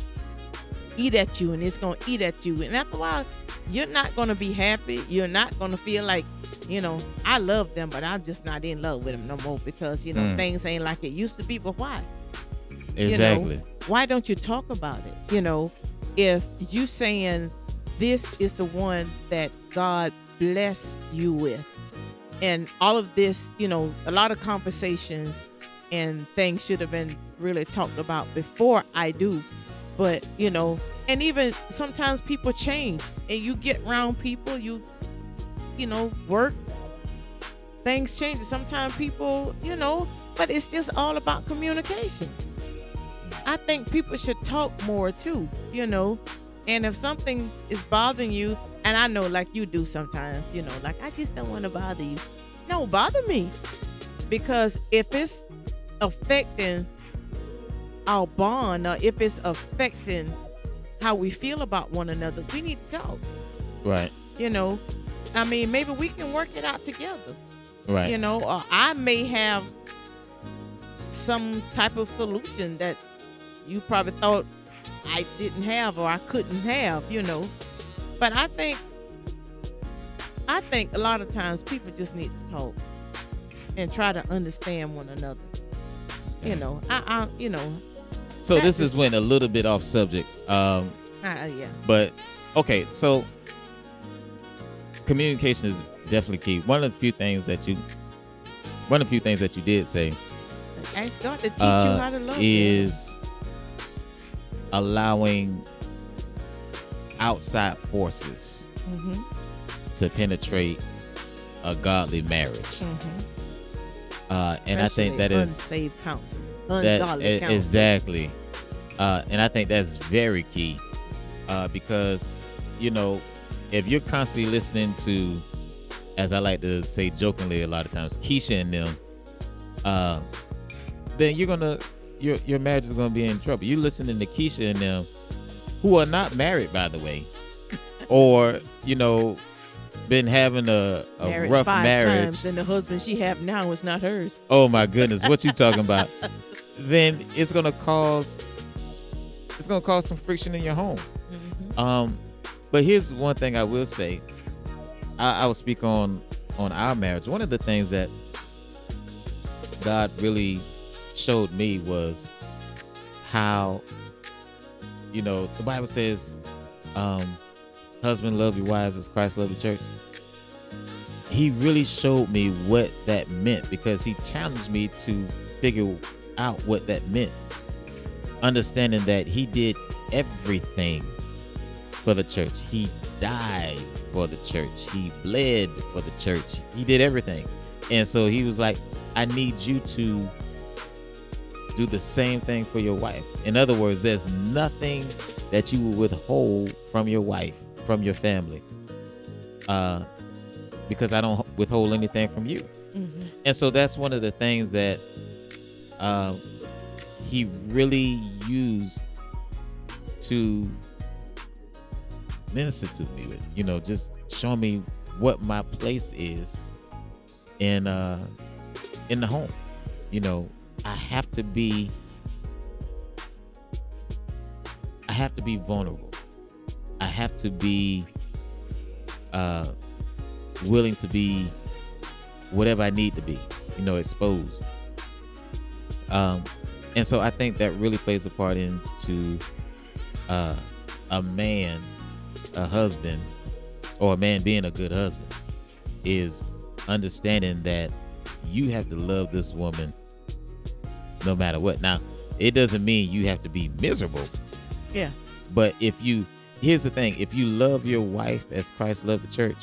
eat at you, and it's gonna eat at you, and after a while, you're not gonna be happy. You're not gonna feel like, you know, I love them, but I'm just not in love with them no more, because, you know, things ain't like it used to be. But why? Exactly. You know, why don't you talk about it? You know, if you saying this is the one that God bless you with, and all of this, you know, a lot of conversations and things should have been really talked about before I do. But, you know, and even sometimes people change, and you get around people, you know, work, things change. Sometimes people, you know, but it's just all about communication. I think people should talk more too, you know. And if something is bothering you, and I know like you do sometimes, you know, like, I just don't want to bother you. No, bother me. Because if it's affecting our bond, or if it's affecting how we feel about one another, we need to talk. Right. You know, I mean, maybe we can work it out together. Right. You know, or I may have some type of solution that you probably thought I didn't have, or I couldn't have, you know. But I think a lot of times people just need to talk and try to understand one another. Okay. You know, I you know. So this is went a little bit off subject. Yeah. But okay, so communication is definitely key. One of the few things that you did say, ask God to teach you how to love is allowing outside forces to penetrate a godly marriage. And I think Especially that is unsaved counsel, that ungodly counsel. exactly. And I think that's very key, because you know, if you're constantly listening to, as I like to say jokingly a lot of times, Keisha and them, uh, then your marriage is gonna be in trouble. You listening to Keisha and them, who are not married, by the way, or been having a Married rough 5 times, marriage. and the husband she have now is not hers. Oh my goodness, what you talking about? Then it's gonna cause some friction in your home. Mhm. But here's one thing I will say. I will speak on our marriage. One of the things that God really showed me was how, the Bible says, husband, love your wives as Christ loved the church. He really showed me what that meant, because he challenged me to figure out what that meant. Understanding that he did everything for the church. He died for the church. He bled for the church. He did everything. And so he was like, I need you to do the same thing for your wife. In other words, there's nothing that you will withhold from your wife, from your family, because I don't withhold anything from you. Mhm. And so that's one of the things that he really used to minister to me with, just show me what my place is in the home. I have to be vulnerable. I have to be willing to be whatever I need to be, exposed. And so I think that really plays a part into a man, a husband, or a man being a good husband, is understanding that you have to love this woman no matter what. Now, it doesn't mean you have to be miserable, Yeah. but here's the thing, if you love your wife as Christ loved the church,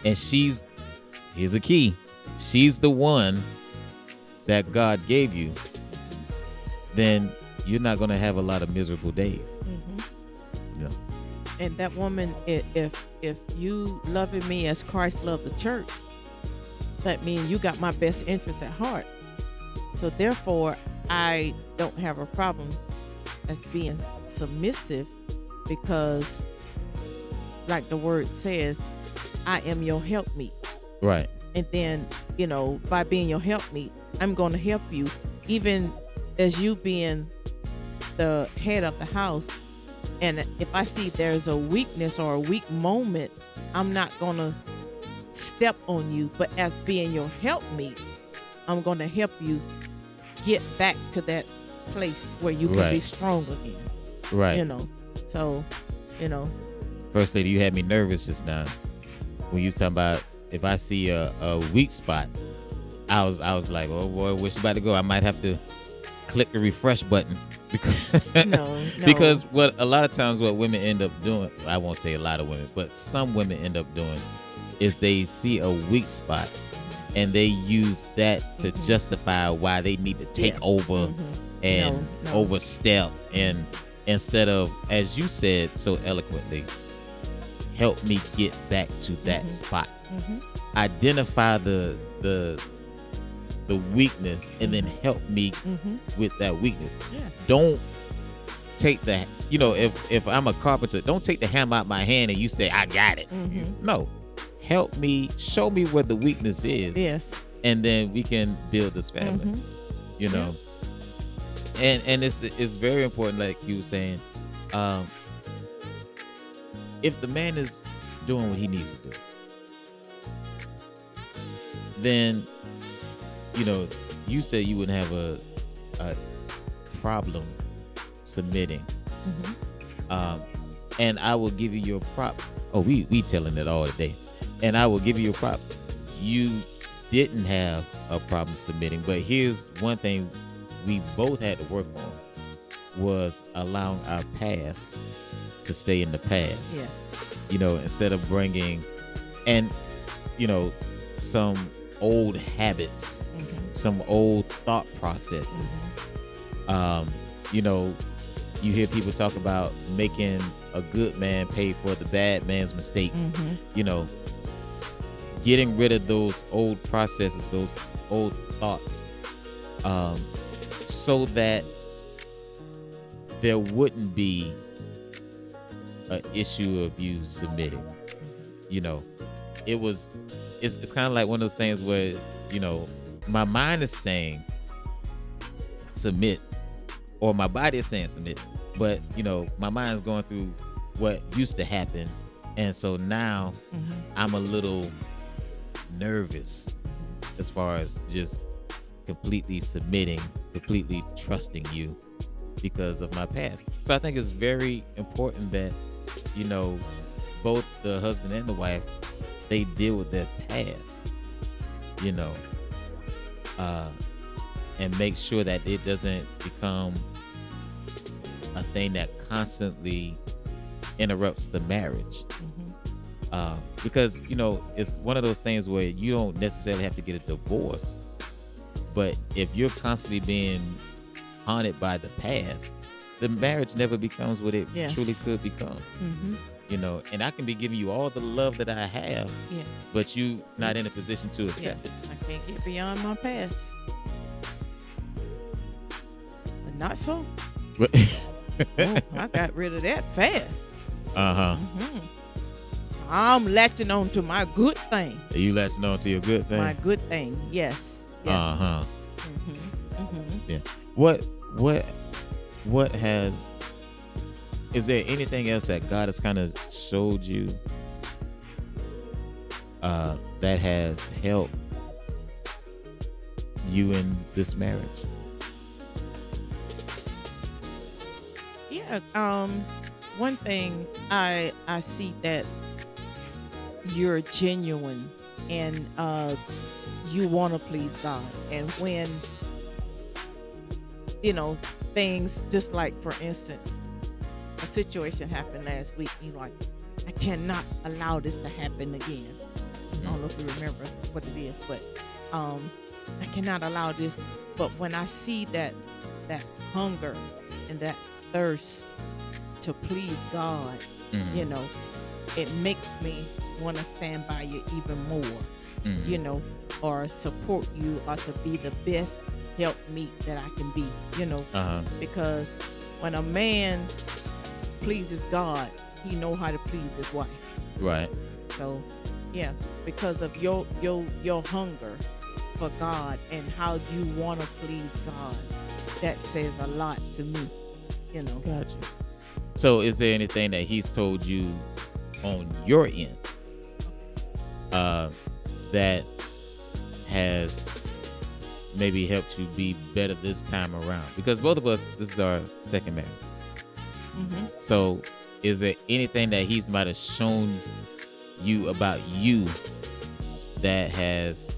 and here's a key, she's the one that God gave you, then you're not going to have a lot of miserable days. Mhm. Yeah. And that woman, if you loving me as Christ loved the church, that means you got my best interest at heart. So therefore, I don't have a problem as being submissive, because, like the word says, I am your helpmeet. Right. And then, by being your helpmeet, I'm going to help you, even as you being the head of the house. And if I see there's a weakness or a weak moment, I'm not going to step on you. But as being your helpmeet, I'm going to help you get back to that place where you can be Right. strong again. Right. So, First Lady, you had me nervous just now when you was talking about if I see a weak spot. I was like, oh boy, where's she about to go? I might have to click the refresh button, because no. because what a lot of times what women end up doing, I won't say a lot of women, but some women end up doing, is they see a weak spot and they use that to justify why they need to take over and No. overstep, and instead of, as you said so eloquently, help me get back to that spot. Identify the weakness and then help me with that weakness. Yes. Don't take the, if I'm a carpenter, don't take the hammer out my hand and you say, I got it. No. Help me, show me where the weakness is. Yes. And then we can build this family. And it's very important, like you were saying, if the man is doing what he needs to do, then you said you wouldn't have a problem submitting. And I will give you your props. Oh, we telling it all today. And I will give you your props. You didn't have a problem submitting, but here's one thing we both had to work on, was allowing our past to stay in the past. Yeah. Instead of bringing, and some old habits some old thought processes. You know, you hear people talk about making a good man pay for the bad man's mistakes. You know, getting rid of those old processes, those old thoughts, so that there wouldn't be an issue of you submitting. You know, it's kind of like one of those things where, you know, my mind is saying submit, or my body is saying submit, but you know, my mind's going through what used to happen, and so now I'm a little nervous as far as just completely submitting, completely trusting you because of my past. So I think it's very important that, you know, both the husband and the wife, they deal with their past, you know, and make sure that it doesn't become a thing that constantly interrupts the marriage. Because, you know, it's one of those things where you don't necessarily have to get a divorce, but if you're constantly being haunted by the past, the marriage never becomes what it truly could become. You know, and I can be giving you all the love that I have, but you not in a position to accept it. I can't get beyond my past. But not so. I got rid of that fast. I'm latching on to my good thing. Are you latching on to your good thing? My good thing, yes. Yeah. What has? Is there anything else that God has kind of showed you that has helped you in this marriage? Yeah. One thing I see that you're genuine and you want to please God, and when you know things, just like for instance, a situation happened last week, you like, I cannot allow this to happen again. I don't know if you remember what it is, but I cannot allow this. But when I see that hunger and that thirst to please God, you know, it makes me want to stand by you even more, you know, or support you, or to be the best helpmeet that I can be, you know, because when a man pleases God, he know how to please his wife. Right. So, yeah, because of your hunger for God and how you want to please God, that says a lot to me, you know. Gotcha. So is there anything that he's told you on your end that has maybe helped you be better this time around? Because both of us, this is our second marriage. So is there anything that he's might have shown you about you that has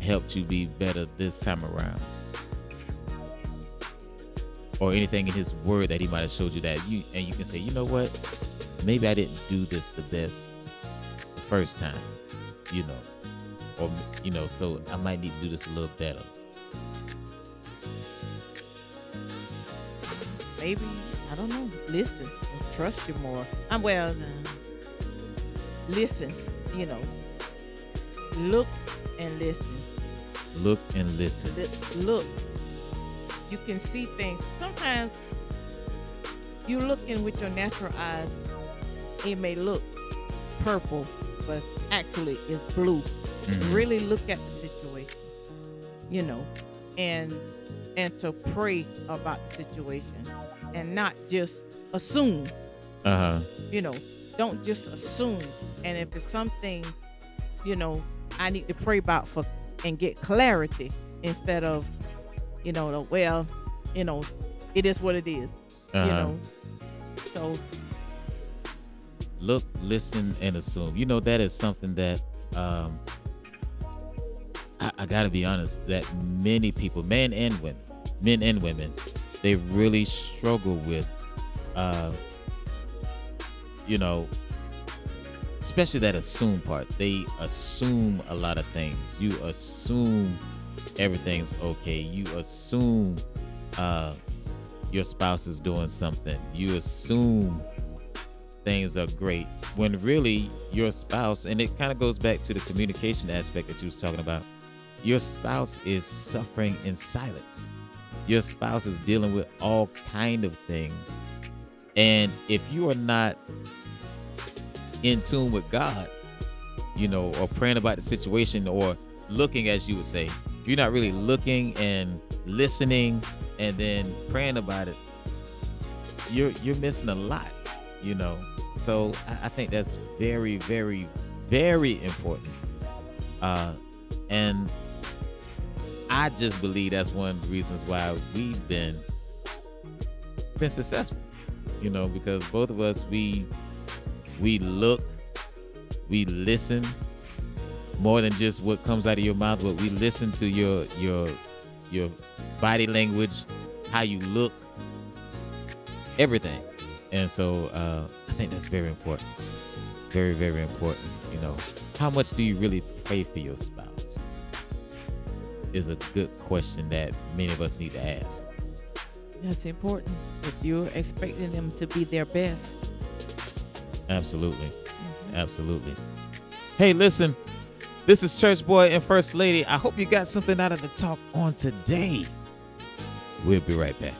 helped you be better this time around? Or anything in his word that he might have showed you that you can say, you know what, maybe I didn't do this the best the first time, you know, or, you know, so I might need to do this a little better. Maybe, I don't know, listen, trust you more. Listen, you know, look and listen. Look and listen. Look. You can see things. Sometimes you looking with your natural eyes, it may look purple, but actually it's blue. Really look at the situation, you know, and to pray about the situation and not just assume. You know, don't just assume. And if it's something, you know, I need to pray about and get clarity instead of, you know, well, you know, it is what it is. You know, so look, listen, and assume. You know, that is something that I gotta be honest, that many people, men and women, they really struggle with. You know, especially that assume part. They assume a lot of things. You assume everything's okay. You assume your spouse is doing something. You assume things are great when really your spouse, and it kind of goes back to the communication aspect that you was talking about, your spouse is suffering in silence. Your spouse is dealing with all kind of things. And if you are not in tune with God, or praying about the situation, or looking, as you would say, if you're not really looking and listening and then praying about it, you're missing a lot, So I think that's very, very, very important. And I just believe that's one of the reasons why we've been successful, because both of us, we look, we listen more than just what comes out of your mouth, but we listen to your body language, how you look, everything. And so I think that's very important. Very, very important. How much do you really pray for your spouse is a good question that many of us need to ask. That's important. If you're expecting them to be their best. Absolutely. Absolutely. Hey, listen, this is Church Boi and First Lady. I hope you got something out of the talk on today. We'll be right back.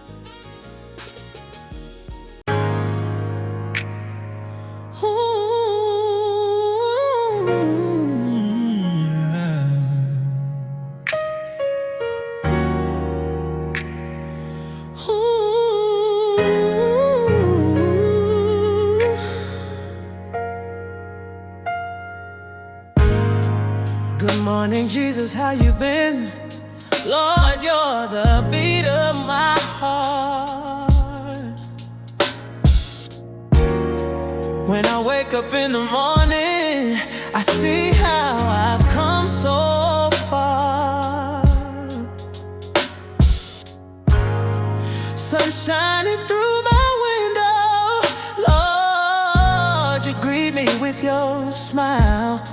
Good morning, Jesus, how you been? Lord, you're the beat of my heart. When I wake up in the morning, I see how I've come so far. Sun shining through my window, Lord, you greet me with your smile.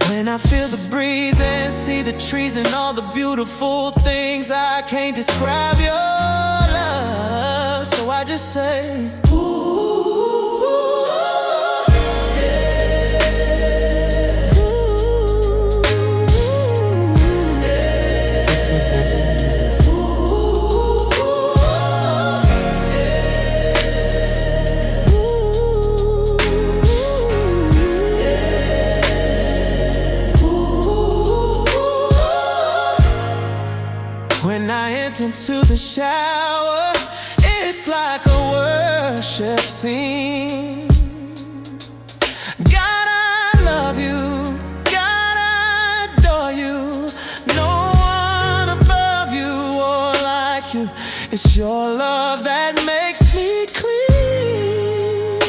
When I feel the breeze and see the trees and all the beautiful things, I can't describe your love, so I just say, ooh, yeah. Ooh, yeah. Ooh, when I enter into the shower, it's like a worship scene. God, I love you. God, I adore you. No one above you or like you. It's your love that makes me clean.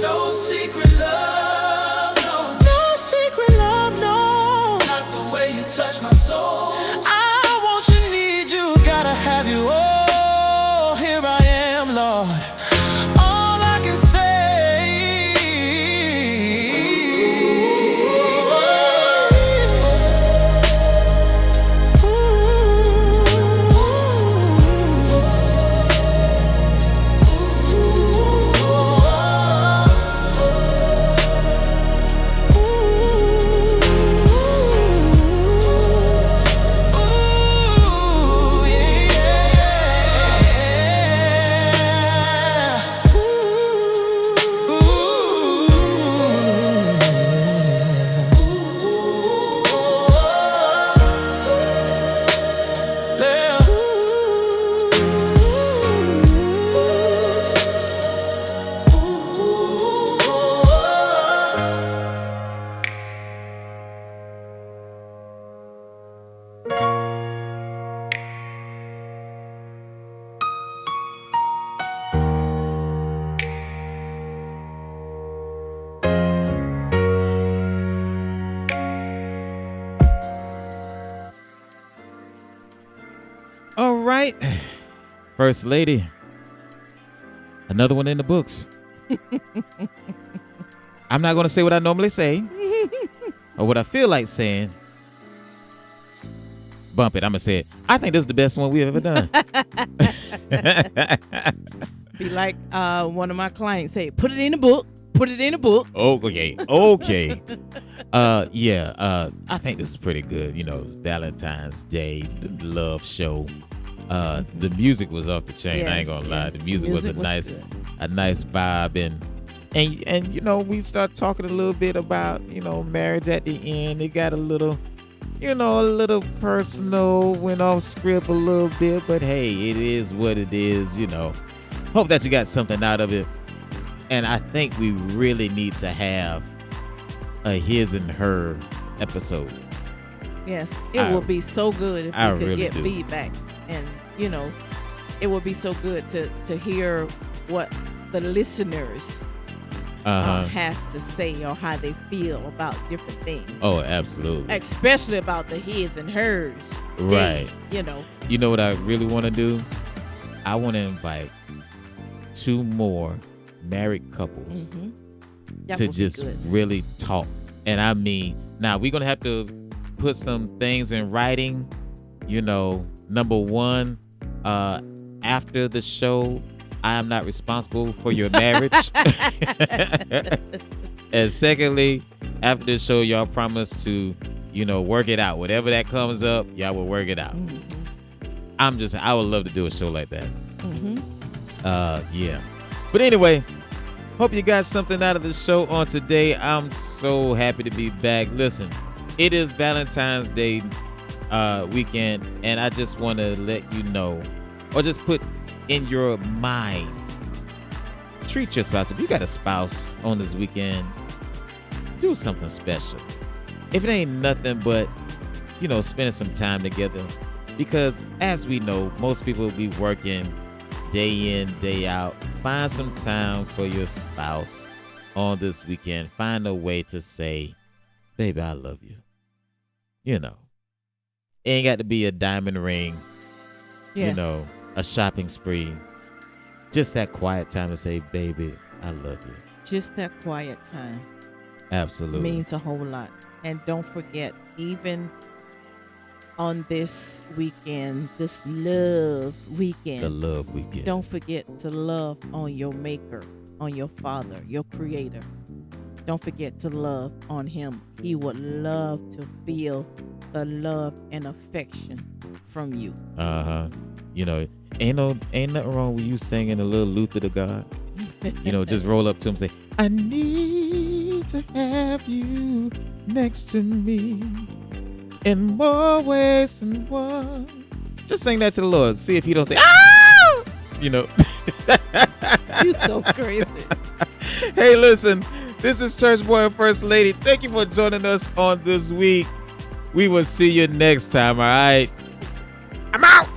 No secret love, no. No secret love, no. Not the way you touch my soul. Gotta have you, oh, here I am, Lord. All I can say, All right, First Lady, another one in the books. I'm not going to say what I normally say or what I feel like saying, bump it. I'm gonna say it. I think this is the best one we've ever done. Be like one of my clients say, put it in a book. Put it in a book. Okay. I think this is pretty good. You know, Valentine's Day, the love show. The music was off the chain. I ain't gonna lie. The music was a nice vibe, and you know, we start talking a little bit about, you know, marriage at the end. It got a little, you know, a little personal, went off script a little bit, but hey, it is what it is. You know, hope that you got something out of it. And I think we really need to have a his and her episode. Yes, it would be so good if we could get feedback. And, you know, it would be so good to hear what the listeners has to say or how they feel about different things. Oh, absolutely. Especially about the his and hers. Right. You know. You know what I really want to do? I want to invite 2 more married couples to just really talk. And I mean, now we're going to have to put some things in writing. You know, number 1, after the show, I am not responsible for your marriage. And secondly, after the show, y'all promise to, you know, work it out. Whatever that comes up, y'all will work it out. I would love to do a show like that. Yeah. But anyway, hope you got something out of the show on today. I'm so happy to be back. Listen, it is Valentine's Day weekend, and I just want to let you know, or just put in your mind, treat your spouse. If you got a spouse on this weekend, do something special. If it ain't nothing but, you know, spending some time together, because as we know, most people will be working day in, day out. Find some time for your spouse on this weekend. Find a way to say, baby, I love you. You know, it ain't got to be a diamond ring, you know, a shopping spree. Just that quiet time to say, baby, I love you. Just that quiet time. Absolutely. Means a whole lot. And don't forget, even on this weekend, this love weekend. The love weekend. Don't forget to love on your maker, on your father, your creator. Don't forget to love on him. He would love to feel the love and affection from you. You know, ain't nothing wrong with you singing a little Luther to God. You know, just roll up to him and say, I need to have you next to me in more ways than one. Just sing that to the Lord. See if he don't say, ah! You know. You so crazy. Hey, listen. This is Church Boi and First Lady. Thank you for joining us on this week. We will see you next time, all right? I'm out.